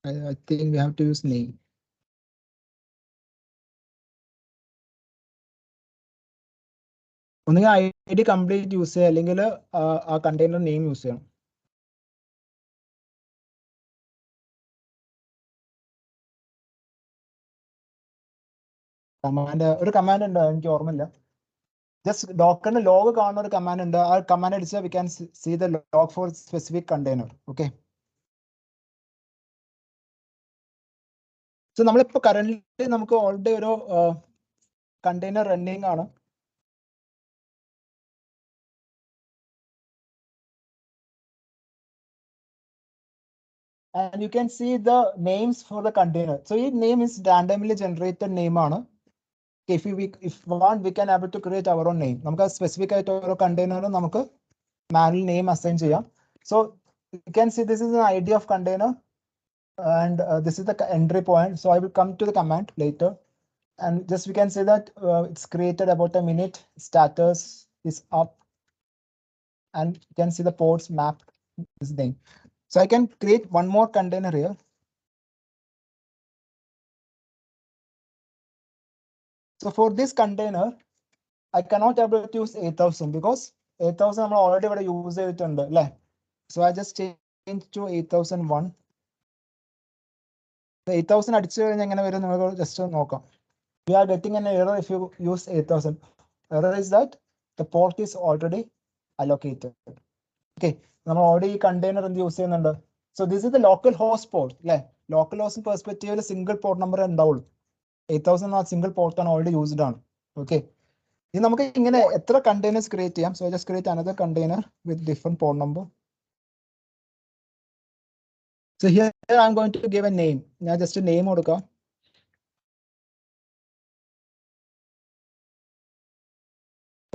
I think we have to use name. ഒന്നുകിൽ ID complete use ചെയ്യുക അല്ലെങ്കിൽ ആ container name use ചെയ്യണം. Command ഒരു command ഉണ്ട് എനിക്ക് ഓർമ്മയില്ല. Just ഡോക്കറിന് log കാണുന്ന ഒരു കമാൻഡ് ഉണ്ട്. ആ കമാൻഡ് അടിച്ചാൽ we can see the log for specific container. Okay, so നമ്മളിപ്പോ കറന്റ് നമുക്ക് ഓൾറെഡി ഒരു കണ്ടെയ്നർ റണ്ണിങ് ആണ്. And you can see the names for the container. So each name is randomly generated name ആണ്. If we want, we can able to create our own name. നമുക്ക് specific ആയിട്ട് ഓരോ container നമുക്ക് manual name assign ചെയ്യാം. So you can see this is an ID of container and this is the entry point. So I will come to the command later and just we can say that it's created about a minute. Status is up and you can see the ports mapped this name. So I can create one more container here. So for this container, I cannot able to use 8000 because 8000 നമ്മൾ already ഇവിടെ use ചെയ്തിട്ടുണ്ട് അല്ലേ? So I just change to 8001. 8000 അടിച്ചു കഴിഞ്ഞാൽ എങ്ങനെ വരും നിങ്ങൾക്ക് just നോക്കാം. We are getting an error if you use 8000. Error is that the port is already allocated. Okay, നമ്മൾ already ഈ container എന്ത് യൂസ് ചെയ്യുന്നുണ്ട്? So this is the local host port അല്ലേ? Local host perspective single port number ഉണ്ടാവുള്ളൂ. 8000 ആ single port ആണ് already used ആണ്. Okay, ഇനി നമുക്ക് ഇങ്ങനെ എത്ര കണ്ടെയ്നേഴ്സ് ക്രിയേറ്റ് ചെയ്യാം. So just create another container with different port number. So here I am going to give a name. ഞാൻ ജസ്റ്റ് നെയിം കൊടുക്കാം.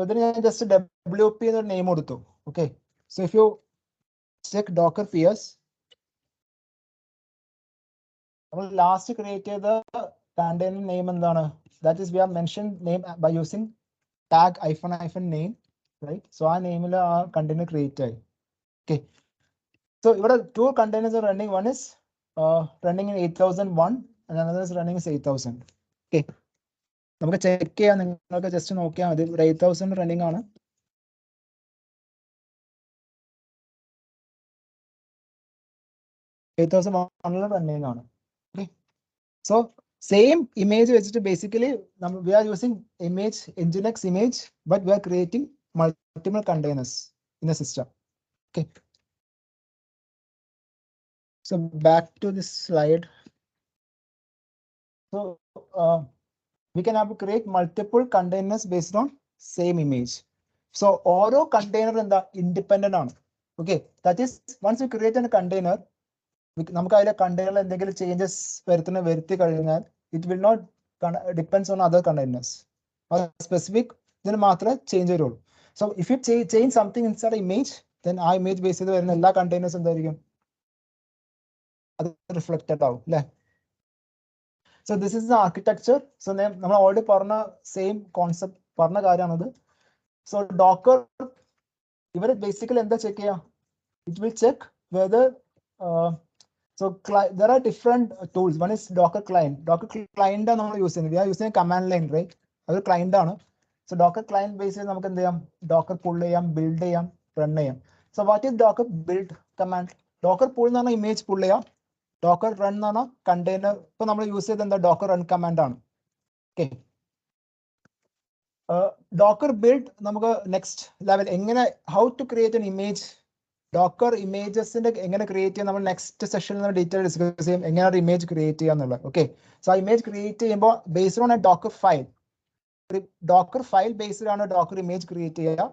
ഇതിന് ഞാൻ ജസ്റ്റ് WP എന്നൊരു നെയിം കൊടുത്തു. Okay, so if you check Docker പിയേഴ്സ്, നമ്മൾ last create ചെയ്ത container name എന്താണ്? That is we have mention name by using tag -name, right? So ആ നെയിമിൽ ആ കണ്ടെയ്നർ ക്രിയേറ്റ് ആയി. ഓക്കെ, so ഇവിടെ two containers are running. One is running in 8001 and another is running in 8000. Okay, നമുക്ക് check ചെയ്യാം. നിങ്ങൾക്ക് just നോക്കിയാൽ മതി. ഇവിടെ 8000 റണ്ണിങ് ആണ്. റണ്ണിങ് ആണ്. ഓക്കെ, സോ സെയിം ഇമേജ് വെച്ചിട്ട് basically we are using image nginx image but we are creating multiple containers in the system. Okay, so back to this slide. So we can have to create multiple containers based on same image. So ഓരോ container എന്താ independent ആണ്. Okay, that is once you create a container, നമുക്ക് അതിലെ കണ്ടെയ്നറിൽ എന്തെങ്കിലും changes വരുത്തി കഴിഞ്ഞാൽ it will not depends on other containers. Specific ഇതിന് മാത്രമേ ചേഞ്ച് വരുള്ളൂ. So if you change something inside an image, then ആ ഇമേജ് ബേസ് ചെയ്ത് വരുന്ന എല്ലാ കണ്ടെയ്നേഴ്സ് എന്തായിരിക്കും? അത് റിഫ്ലക്റ്റഡ് ആവും അല്ലേ? So this is the architecture. So നമ്മൾ ഓൾറെഡി പറഞ്ഞ സെയിം കോൺസെപ്റ്റ് പറഞ്ഞ കാര്യമാണത്. So Docker ഇവർ ബേസിക്കലി എന്താ ചെക്ക് ചെയ്യാം? It will check whether so there are different tools. One is Docker client. Docker client ആണ് നമ്മൾ യൂസ് ചെയ്യുന്നത്. We are using command line, right? അത് ക്ലയന്റ് ആണ്. So Docker client ബേസ് ചെയ്ത് നമുക്ക് എന്ത് ചെയ്യാം? Docker pull ചെയ്യാം, ബിൽഡ് ചെയ്യാം, റൺ ചെയ്യാം. So what is Docker build command? Docker pull എന്ന് പറഞ്ഞാൽ ഇമേജ് പുൾ ചെയ്യാം. Docker run എന്ന് പറഞ്ഞാൽ കണ്ടെയ്നർ. ഇപ്പൊ നമ്മൾ യൂസ് ചെയ്ത് എന്താ? Docker run കമാൻഡ് ആണ്. ഓക്കെ, Docker build നമുക്ക് നെക്സ്റ്റ് ലെവൽ എങ്ങനെ how to create an image. Docker ഇമേജസിന്റെ എങ്ങനെ ക്രിയേറ്റ് ചെയ്യാം നമ്മൾ നെക്സ്റ്റ് സെഷനിൽ ഡീറ്റെയിൽ ഡിസ്കസ് ചെയ്യും. എങ്ങനെയാണ് ഇമേജ് ക്രിയേറ്റ് ചെയ്യുക എന്നുള്ളത്. ഓക്കെ, സോ ആ ഇമേജ് ക്രിയേറ്റ് ചെയ്യുമ്പോൾ based on A Docker file, Docker file based ആണ് ഡോക്കർ ഇമേജ് ക്രിയേറ്റ് ചെയ്യുക.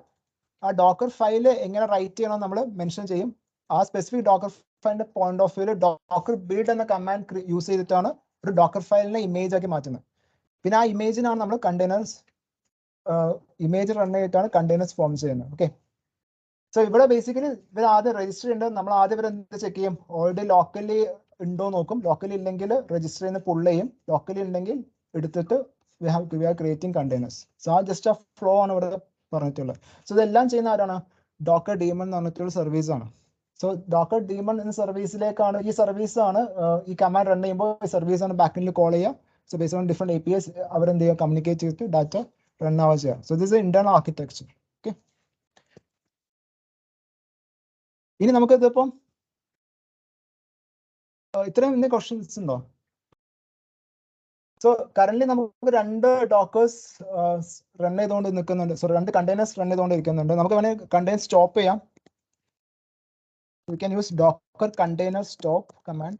ആ ഡോക്കർ ഫയൽ എങ്ങനെ റൈറ്റ് ചെയ്യണം നമ്മൾ മെൻഷൻ ചെയ്യും. ആ സ്പെസിഫിക് ഡോക്കർ ഫയലിന്റെ പോയിന്റ് ഓഫ് വ്യൂവിൽ ഡോക്കർ ബിൽഡ് എന്ന കമാൻഡ് യൂസ് ചെയ്തിട്ടാണ് ഒരു ഡോക്കർ ഫയലിനെ ഇമേജ് ആക്കി മാറ്റുന്നത്. പിന്നെ ആ ഇമേജിനാണ് നമ്മൾ കണ്ടെയ്നേഴ്സ് ഇമേജ് റൺ ചെയ്തിട്ടാണ് കണ്ടെയ്നേഴ്സ് ഫോം ചെയ്യുന്നത്. ഓക്കെ, So ഇവിടെ basically ഇവർ ആദ്യം രജിസ്റ്റർ ചെയ്യേണ്ടത് നമ്മൾ ആദ്യം ഇവർ എന്ത് ചെക്ക് ചെയ്യും ഓൾറെഡി ലോക്കലി ഉണ്ടോ നോക്കും ലോക്കലി ഇല്ലെങ്കിൽ രജിസ്റ്റർ ചെയ്യുന്ന പുൾ ചെയ്യും ലോക്കലി ഉണ്ടെങ്കിൽ എടുത്തിട്ട് we are creating containers. So ആ ജസ്റ്റ് ആ ഫ്ലോ ആണ് ഇവിടെ പറഞ്ഞിട്ടുള്ളത്. സോ ഇതെല്ലാം ചെയ്യുന്ന ആരാണ് ഡോക്കർ ഡീമൺ എന്ന് പറഞ്ഞിട്ടുള്ള സർവീസ് ആണ്. സോ ഡോക്കർ ഡീമൺ എന്ന സർവീസിലേക്കാണ് ഈ സർവീസ് ആണ് ഈ കമാൻഡ് റൺ ചെയ്യുമ്പോൾ ഈ സർവീസ് ആണ് ബാക്കിൽ കോൾ ചെയ്യുക. So based on different APIs അവരെന്ത് ചെയ്യുക കമ്മ്യൂണിക്കേറ്റ് ചെയ്തിട്ട് ഡാറ്റ റൺ ആവുക ചെയ്യുക. So this internal architecture. Okay, ഇനി നമുക്ക് ഇതിപ്പം ഇത്രയും ഇന്ന് ക്വസ്റ്റ്യൻസ് ഉണ്ടോ? സോ കറന്റ് നമുക്ക് രണ്ട് ഡോക്കേഴ്സ് റൺ ചെയ്തുകൊണ്ട് നിൽക്കുന്നുണ്ട്. സോ രണ്ട് കണ്ടെയ്നേഴ്സ് റൺ ചെയ്തുകൊണ്ട് ഇരിക്കുന്നുണ്ട്. നമുക്ക് വേണമെങ്കിൽ കണ്ടെയ്നർ സ്റ്റോപ്പ് ചെയ്യാം. We can use docker container stop command.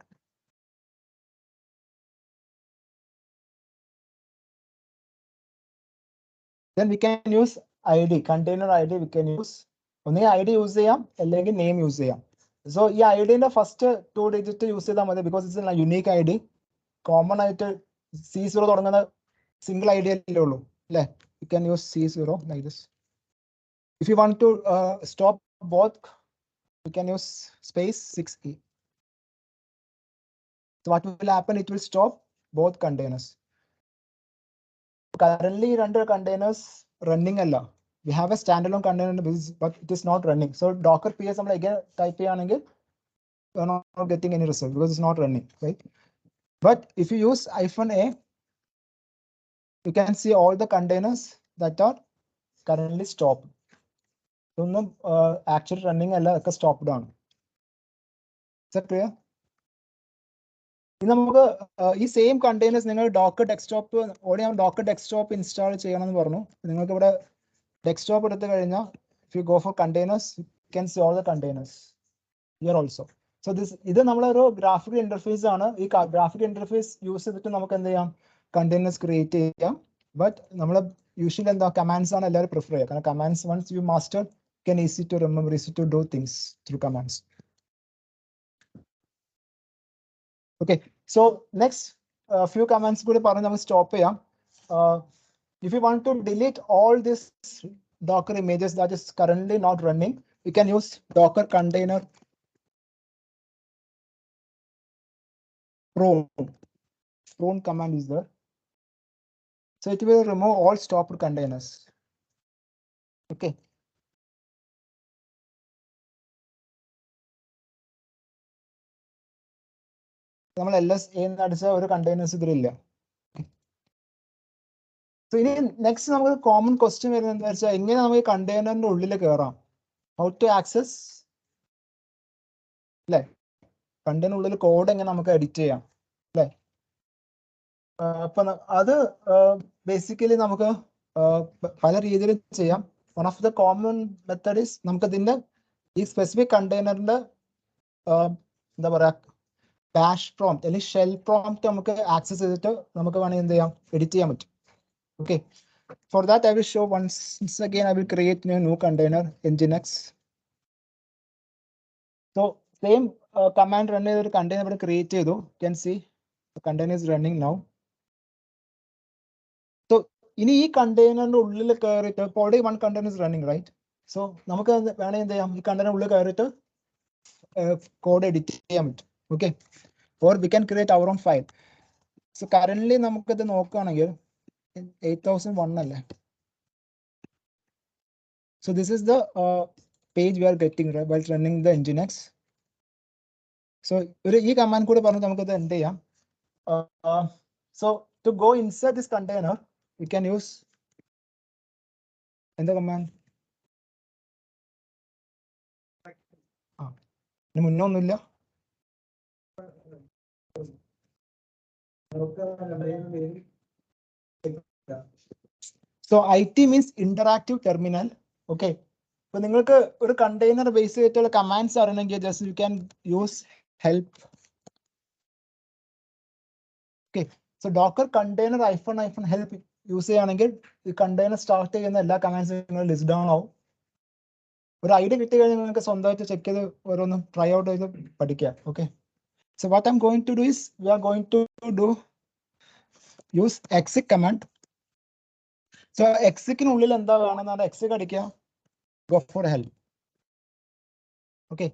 Then we can use ID, container ID we can use. Only ID use ചെയ്യാം അല്ലെങ്കിൽ name use ചെയ്യാം. So ഈ ID ന്റെ first 2 digit use ചെയ്താൽ മതി because it's a unique ID. Common ആയിട്ട് C0 തുടങ്ങുന്ന single ID അല്ലേ ഉള്ളൂ അല്ലേ? You can use C0 like this. If you want to stop both, you can use space 6E. So what will happen? It will stop both containers. Currently, under containers running alla. We have a standalone container, but it is not running. So Docker PS again type we are not getting any result because it's not running, right? But if you use -a, you can see all the containers that are currently stopped. So no actually running alla stopped down. Is that clear? ഇനി നമുക്ക് ഈ same containers നിങ്ങൾ Docker desktop ഓടി ഞാൻ Docker desktop install ചെയ്യണമെന്ന് പറഞ്ഞു. നിങ്ങൾക്ക് ഇവിടെ ഡെസ്ക്ടോപ്പ് എടുത്തു കഴിഞ്ഞാൽ if you go for containers you can see all the containers here also. So ഇത് നമ്മളൊരു ഗ്രാഫിക്കൽ ഇന്റർഫേസ് ആണ്. ഈ ഗ്രാഫിക്കൽ ഇന്റർഫേസ് യൂസ് ചെയ്തിട്ട് നമുക്ക് എന്ത് ചെയ്യാം കണ്ടെയ്നേഴ്സ് ക്രിയേറ്റ് ചെയ്യാം. ബട്ട് നമ്മൾ യൂഷ്വലി എന്താ കമാൻഡ്സ് ആണ് എല്ലാവരും പ്രിഫർ ചെയ്യുക. കാരണം commands once you master can easy to remember, easy to do things through commands. Okay, so next few commands കൂടി പറഞ്ഞ് നമുക്ക് സ്റ്റോപ്പ് ചെയ്യാം. If you want to delete all this Docker images that is currently not running, you can use Docker container prone command is there. So it will remove all stopped containers. Okay. നമ്മൾ ls എന്ന് അടിച്ച ഒരു containers ഇതിലില്ല. So ഇനി next നമുക്ക് common question വരുന്നത് എന്താ വെച്ചാൽ എങ്ങനെ നമുക്ക് കണ്ടെയ്നറിന്റെ ഉള്ളിൽ കയറാം, ഹൗ ടു ആക്സസ് അല്ലെ, കണ്ടെയ്നർ ഉള്ളിൽ കോഡ് എങ്ങനെ നമുക്ക് എഡിറ്റ് ചെയ്യാം അല്ലെ. അപ്പൊ അത് ബേസിക്കലി നമുക്ക് പല രീതിയിൽ ചെയ്യാം. One of the common method is നമുക്ക് ഇതിന്റെ ഈ സ്പെസിഫിക് കണ്ടെയ്നറിന്റെ എന്താ പറയാ ബാഷ് പ്രോംപ്റ്റ് അല്ലെങ്കിൽ ഷെൽ പ്രോംപ്റ്റ് നമുക്ക് ആക്സസ് ചെയ്തിട്ട് നമുക്ക് വേണമെങ്കിൽ എന്ത് ചെയ്യാം എഡിറ്റ് ചെയ്യാൻ പറ്റും. Okay, for that I will show once again I will create a new container nginx. So same command run ചെയ്ത ഒരു container ഇവിടെ create ചെയ്തു. You can see the container is running now. So ഇനി ഈ കണ്ടെയ്നറിന്റെ ഉള്ളിൽ കയറിയിട്ട് already one container is running, right? So നമുക്ക് വേണമെങ്കിൽ എന്ത് ചെയ്യാം ഈ കണ്ടെയ്നർ ഉള്ളിൽ കയറിയിട്ട് കോഡ് എഡിറ്റ് ചെയ്യാൻ പറ്റും. Okay, or we can create our own file. So currently നമുക്ക് ഇത് നോക്കുകയാണെങ്കിൽ 8001 അല്ലേ. So this is the page we are getting right while running the nginx. So ഈ കമാൻഡ് കൂടി പറഞ്ഞ് നമുക്ക് ഇത് എന്ത് ചെയ്യാം. So to go inside this container we can use എന്താ കമാൻഡ് മുന്നൊന്നുമില്ല. So IT means interactive terminal. Okay, so നിങ്ങൾക്ക് ഒരു കണ്ടെയ്നർ ബേസ് ചെയ്തിട്ടുള്ള കമാൻഡ്സ് അറിയണമെങ്കിൽ just you can use help. Okay, so docker container -help use ചെയ്യുകയാണെങ്കിൽ ഈ container start ചെയ്യുന്ന എല്ലാ കമാൻഡ്സും ലിസ്റ്റ് ഡൗൺ ആവും. ഒരു ഐഡിയ കിട്ടി കഴിഞ്ഞാൽ നിങ്ങൾക്ക് സ്വന്തമായിട്ട് ചെക്ക് ചെയ്ത് ഓരോന്നും ട്രൈ ഔട്ട് ചെയ്ത് പഠിക്കാം. Okay, so what I am going to do is we are going to do use exec command. So എക്സിക്കിനുള്ളിൽ എന്താ വേണമെന്നാണ് exec അടിക്കുക, go for help. ഓക്കെ,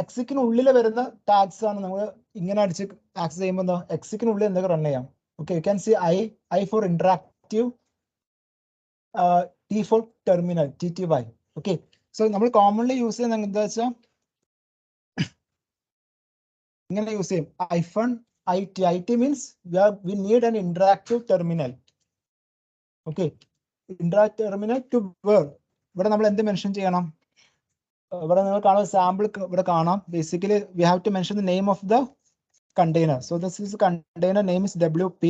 എക്സിക്കിനുള്ളിൽ വരുന്ന ടാഗ്സ് ആണ് നമ്മൾ ഇങ്ങനെ അടിച്ച് ആക്സസ് ചെയ്യുമ്പോൾ എന്താ എക്സിക്കിനുള്ളിൽ എന്തൊക്കെ റൺ ചെയ്യാം. Okay, you can see I for interactive, T for terminal, TTY. Okay, so നമ്മൾ കോമൺലി യൂസ് ചെയ്യുന്നത് എന്താ വെച്ചാൽ ഇങ്ങനെ യൂസ് ചെയ്യും. IT means we need an interactive terminal. Okay, interactive terminal to where. ഇവിടെ നമ്മൾ എന്ത് മെൻഷൻ ചെയ്യണം? ഇവിടെ നിങ്ങൾ കാണാം, സാമ്പിൾ ഇവിടെ കാണാം. Basically we have to mention the name of the container. So this is container name is WP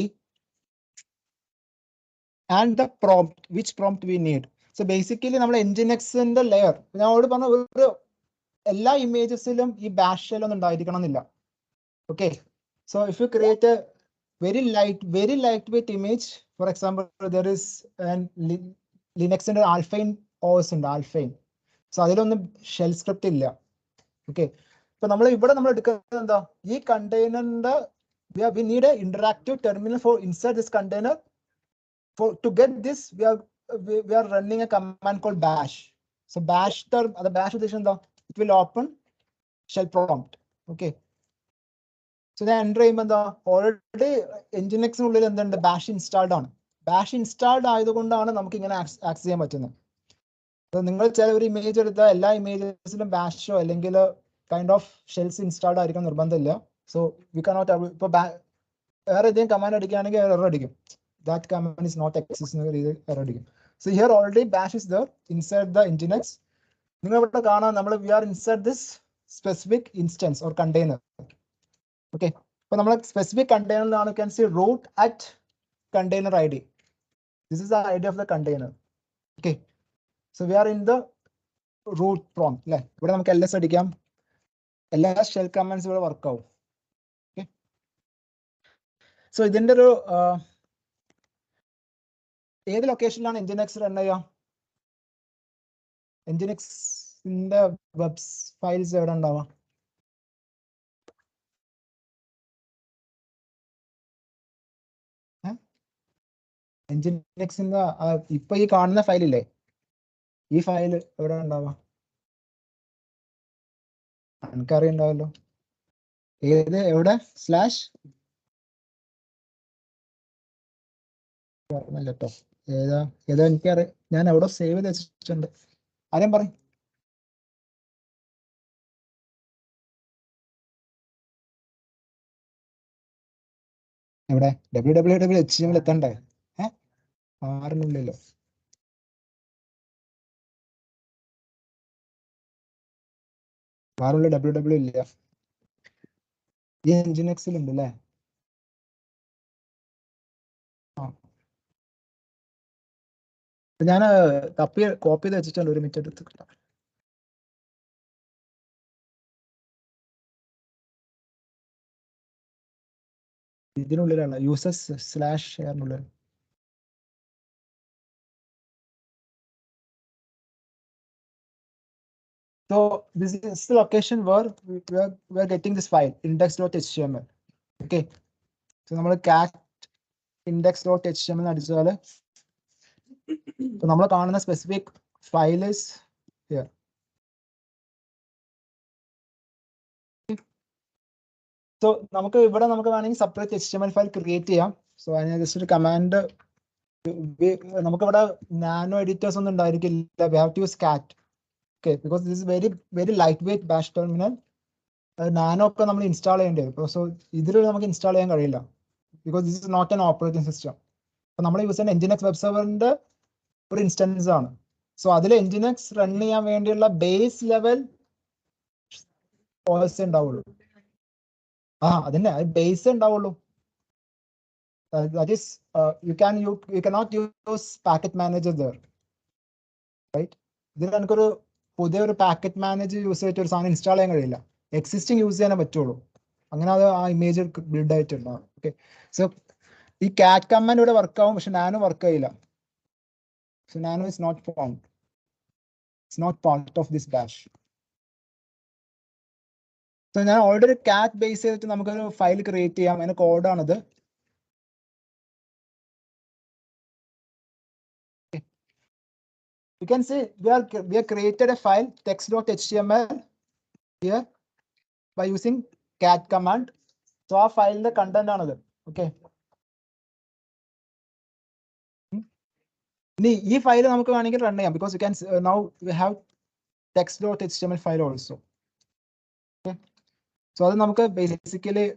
and the prompt, which prompt we need. So basically നമ്മൾ nginxന്റെ ലെയർ ഞാൻ അവിടെ പറഞ്ഞ ഒരു എല്ലാ ഇമേജസിലും ഈ ബാഷ് ഷെൽ ഒന്നും ഉണ്ടായിരിക്കണം എന്നില്ല. Okay, so if you create a very lightweight image, for example there is an ലിനക്സിന്റെ ആൽഫൈൻ OS ഉണ്ട്, ആൽഫൈൻ. സോ അതിലൊന്നും ഷെൽ സ്ക്രിപ്റ്റ് ഇല്ല. ഓക്കെ, ഇപ്പൊ നമ്മൾ ഇവിടെ നമ്മൾ എടുക്കുന്നത് എന്താ, ഈ കണ്ടെയ്നറിന്റെ we need a interactive terminal for inside this container. To get this we are running a command called bash. So bash the bash ഉദ്ദേശം എന്താ, it will open shell prompt. Okay, so ഞാൻ എൻ്റർ ചെയ്യുമ്പോൾ എന്താ, already nginxനുള്ളിൽ എന്തുണ്ട്, bash installed ആണ്. Bash installed ആയതുകൊണ്ടാണ് നമുക്ക് ഇങ്ങനെ ആക്സസ് ചെയ്യാൻ പറ്റുന്നത്. നിങ്ങൾ ചില ഒരു ഇമേജ് എടുത്താൽ എല്ലാ ഇമേജസിലും ബാഷോ അല്ലെങ്കിൽ കൈൻഡ് ഓഫ് ഷെൽസ് ഇൻസ്റ്റാൾഡ് ആയിരിക്കും നിർബന്ധമില്ല. സോ വി കനോട്ട്, ഇപ്പൊ വേറെ ഏതെങ്കിലും കമാൻഡ് അടിക്കുകയാണെങ്കിൽ എറർ അടിക്കും. That command is not existing error അടിക്കും. So here already bash is there inside the nginx. നിങ്ങൾ ഇവിടെ കാണാം, നമ്മൾ we are inside this specific instance or container. Okay, അപ്പൊ നമ്മൾ specific container ലാണ്, you can see root at container ID. This is the ID of the container. Okay, so we are in the root prompt അല്ലേ. ഇവിടെ നമുക്ക് ls അടിക്കാം, എല്ലാ shell commands ഇവിടെ work ആവും. ഓക്കെ, സോ ഇതിന്റെ ഒരു ഏത് ലൊക്കേഷനിലാണ് nginx റൺ ചെയ്യുക? nginxന്റെ വെബ് ഫയൽസ് എവിടെ ഉണ്ടാവുക? nginxന്റെ ഇപ്പൊ ഈ കാണുന്ന ഫയലില്ലേ, ഈ ഫയൽ എവിടെ ഉണ്ടാവുക? എനിക്കറിയുണ്ടാവല്ലോ. ഏത്, എവിടെ? സ്ലാഷ് കേട്ടോ, ഏതാ എനിക്കറിയാം, ഞാൻ എവിടെ സേവ് ചെയ്ത് വെച്ചിട്ടുണ്ട്. ആരെയും പറയും. എവിടെ www.html എത്തണ്ടേ? ആറിനുള്ളിലോ? ആറുള്ള www ഇല്ല, ഈ nginxൽ ഉണ്ട് അല്ലേ? ഞാൻ കോപ്പി ചെയ്ത് വെച്ചിട്ടുണ്ട്, ഒരു മിനിറ്റ് എടുത്ത്. ഇതിനുള്ളിലാണ് യൂസേഴ്സ് സ്ലാഷ് ഷെയറിനുള്ളിൽ. So this is the location where we are getting this file index.html. Okay, so നമ്മൾ cat index.html അടിച്ചാൽ നമ്മൾ കാണുന്ന specific file is here. So നമുക്ക് ഇവിടെ നമുക്ക് വേണമെങ്കിൽ സെപ്പറേറ്റ് HTML ഫയൽ ക്രിയേറ്റ് ചെയ്യാം. സോ അതിന് ജസ്റ്റ് ഒരു കമാൻഡ്, നമുക്ക് ഇവിടെ നാനോ എഡിറ്റേഴ്സ് ഒന്നും ഉണ്ടായിരിക്കില്ല. We have to use cat. Okay, because this is very lightweight bash terminal. Nano ഒക്കെ നമ്മൾ ഇൻസ്റ്റാൾ ചെയ്യേണ്ടി വരും. സോ ഇതിൽ നമുക്ക് ഇൻസ്റ്റാൾ ചെയ്യാൻ കഴിയില്ല, because this is not an operating system. അപ്പൊ നമ്മൾ യൂസ് ചെയ്യുന്ന nginx വെബ് സെർവറിന്റെ ഒരു ഇൻസ്റ്റൻസ് ആണ്. സോ അതിൽ nginx റൺ ചെയ്യാൻ വേണ്ടിയുള്ള ബേസ് ലെവൽ OS ഉണ്ടാവുള്ളൂ. അതിന്റെ ബേസ് ഉണ്ടാവുള്ളൂ. That is, you cannot use packet manager there, right? ഇതിൽ എനിക്കൊരു പുതിയൊരു പാക്കറ്റ് മാനേജർ യൂസ് ചെയ്തിട്ട് ഒരു സാധനം ഇൻസ്റ്റാൾ ചെയ്യാൻ കഴിയില്ല. എക്സിസ്റ്റിംഗ് യൂസ് ചെയ്യാനേ പറ്റുള്ളൂ. അങ്ങനെ അത് ആ ഇമേജ് ബിൽഡ് ആയിട്ടുണ്ടാവും. ഓക്കെ, സോ ഈ കാറ്റ് കമാൻഡ് ഇവിടെ വർക്ക് ആവും, പക്ഷെ നാനോ വർക്ക് ആയില്ല. So nano is not found, it's not part of this bash. So ഞാൻ ഓൾറെഡി കാറ്റ് ബേസ് ചെയ്തിട്ട് നമുക്കൊരു ഫയൽ ക്രിയേറ്റ് ചെയ്യാം. അതിന്റെ കോഡാണിത്. You can see we have created a file text.html here by using cat command. So our file the content another. Okay. This file we can run because you can now we have text.html file also. Okay. So that's basically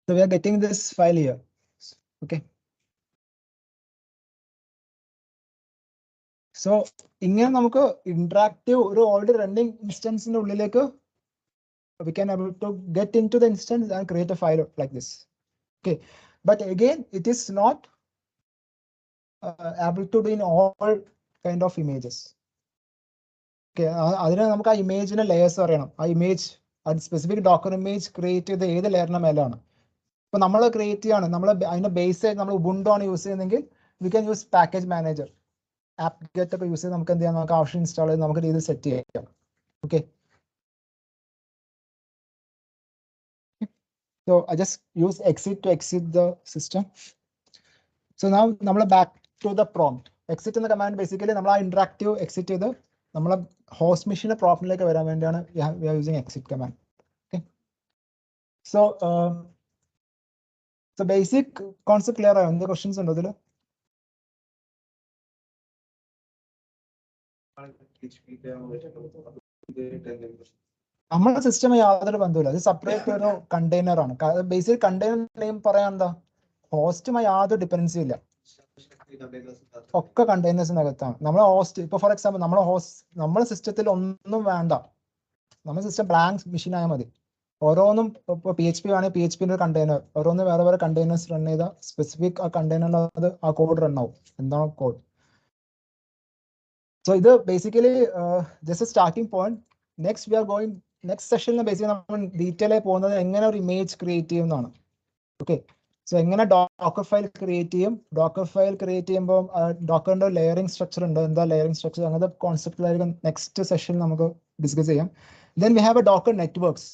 so we are getting this file here. Okay. So ഇങ്ങനെ നമുക്ക് interactive ഒരു already running instance ന്റെ ഉള്ളിലേക്ക് we can able to get into the instance and create a file like this. Okay, but again it is not able to do in all kind of images. Okay, അതിന് നമുക്ക് ആ ഇമേജിന്റെ layers അറിയണം. ആ image specific docker image create ചെയ്ത ഏത് ലെയറിന്റെ മേലാണ്. ഇപ്പൊ നമ്മൾ ക്രിയേറ്റ് ചെയ്യാണ്, നമ്മൾ അതിന്റെ ബേസ് ആയിട്ട് നമ്മൾ ഉബുണ്ടു ആണ് യൂസ് ചെയ്യുന്നതെങ്കിൽ we can use package manager. apt-get ഒക്കെ യൂസ് ചെയ്ത് നമുക്ക് എന്ത് ചെയ്യാം, നമുക്ക് ആവശ്യം ഇൻസ്റ്റാൾ ചെയ്ത് നമുക്ക് രീതിയിൽ സെറ്റ് ചെയ്യാം. Okay, so I just use exit to exit the system. So now നമ്മൾ back to the prompt. exit എന്ന command basically നമ്മൾ ആ interactive exit ചെയ്ത് നമ്മളെ host machine promptലേക്ക് വരാൻ വേണ്ടിയാണ് we are using exit command. Okay, so basic concept clear ആയോ? എന്ത് questions ഉണ്ടോ ഇതിൽ? നമ്മുടെ സിസ്റ്റം യാതൊരു ബന്ധമില്ല, അത് സെപ്പറേറ്റ് ഒരു കണ്ടെയ്നർ ആണ്. ബേസിക് കണ്ടെയ്നർ നെയിം പറയാൻ എന്താ, ഹോസ്റ്റുമായി യാതൊരു ഡിപ്പെൻഡൻസി ഇല്ല, ഒക്കെ കണ്ടെയ്നേഴ്സിനകത്താണ്. നമ്മളെ ഹോസ്റ്റ് ഇപ്പൊ ഫോർ എക്സാമ്പിൾ നമ്മളെ സിസ്റ്റത്തിൽ ഒന്നും വേണ്ട, നമ്മുടെ സിസ്റ്റം ബ്ലാങ്ക് മെഷീൻ ആയാൽ മതി. ഓരോന്നും ഇപ്പൊ PHP ആണെങ്കിൽ PHP ന്റെ കണ്ടെയ്നർ, ഓരോന്നും വേറെ വേറെ കണ്ടെയ്നേഴ്സ് റൺ ചെയ്ത സ്പെസിഫിക് ആ കണ്ടെയ്നറിൽ ആ കോഡ് റൺ ആവും. എന്താണ് കോഡ്? So ഇത് basically just a starting point. Next we are going, next session basically നമ്മൾ ഡീറ്റെയിൽ ആയി പോകുന്നത് എങ്ങനെ ഒരു ഇമേജ് ക്രിയേറ്റ് ചെയ്യുന്നതാണ്. ഓക്കെ, സോ എങ്ങനെ ഡോക്കർ ഫയൽ ക്രിയേറ്റ് ചെയ്യും, ഡോക്കർ ഫയൽ ക്രിയേറ്റ് ചെയ്യുമ്പോൾ ഡോക്കറിന്റെ ലെയറിംഗ് സ്ട്രക്ചർ ഉണ്ട്, എന്താ ലെയറിംഗ് സ്ട്രക്ചർ, അങ്ങനത്തെ കോൺസെപ്റ്റിലായിരിക്കും നെക്സ്റ്റ് സെഷൻ നമുക്ക് ഡിസ്കസ് ചെയ്യാം. Then we have a docker networks.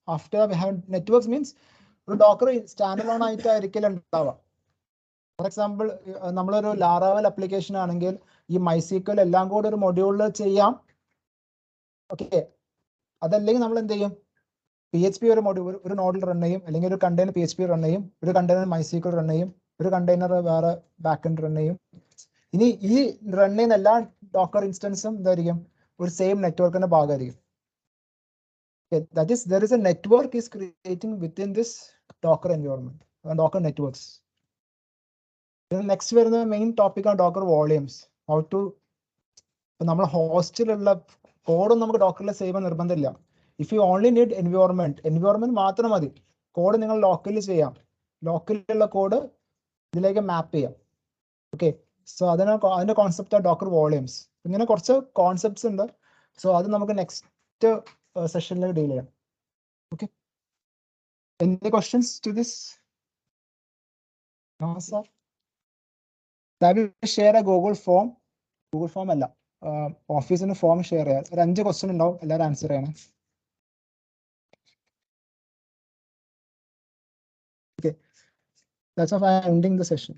After we have networks means ഒരു ഡോക്കർ സ്റ്റാൻഡ് അലോൺ ആയിട്ടായിരിക്കില്ല ഉണ്ടാവുക. ഫോർ എക്സാമ്പിൾ നമ്മളൊരു ലാറാവൽ അപ്ലിക്കേഷൻ ആണെങ്കിൽ ഈ MySQL എല്ലാം കൂടെ ഒരു മൊഡ്യൂളിൽ ചെയ്യാം. ഓക്കെ, അതല്ലെങ്കിൽ നമ്മൾ എന്ത് ചെയ്യും, PHP ഒരു മൊഡ്യൂൾ ഒരു നോഡിൽ റൺ ചെയ്യും, അല്ലെങ്കിൽ ഒരു കണ്ടെയ്നർ PHP റൺ ചെയ്യും, ഒരു കണ്ടെയ്നർ MySQL റൺ ചെയ്യും, ഒരു കണ്ടെയ്നർ വേറെ ബാക്ക് റൺ ചെയ്യും. ഇനി ഈ റൺ ചെയ്യുന്ന എല്ലാ ഡോക്കർ ഇൻസ്റ്റൻസും എന്തായിരിക്കും, ഒരു സെയിം നെറ്റ്വർക്കിന്റെ ഭാഗമായിരിക്കും. That is, there is a network is creating within this Docker environment, Docker networks. Next വരുന്ന മെയിൻ ടോപ്പിക് ആണ് ഡോക്കർ വോളിയൂംസ്. ഹൗ ടു, നമ്മുടെ ഹോസ്റ്റിലുള്ള കോഡും നമുക്ക് ഡോക്കറിൽ സേവ് ചെയ്യാൻ നിർബന്ധമില്ല. If you only need environment മാത്രം മതി, കോഡ് നിങ്ങൾ ലോക്കലിൽ ചെയ്യാം, ലോക്കലിലുള്ള കോഡ് ഇതിലേക്ക് മാപ്പ് ചെയ്യാം. ഓക്കെ, സോ അതിന്റെ കോൺസെപ്റ്റ് ഡോക്കർ വോളിയൂംസ്. ഇങ്ങനെ കുറച്ച് കോൺസെപ്റ്റ്സ് ഉണ്ട്. സോ അത് നമുക്ക് നെക്സ്റ്റ് സെഷനിൽ ഡീൽ ചെയ്യാം. Okay, any questions to this? No sir. Share a Google form അല്ല, ഓഫീസിന് ഫോം ഷെയർ ചെയ്യാം. ഒരു 5 ക്വസ്റ്റ്യൻ ഉണ്ടാവും, എല്ലാവരും ആൻസർ ചെയ്യണം. Okay, that's why I'm ending the session.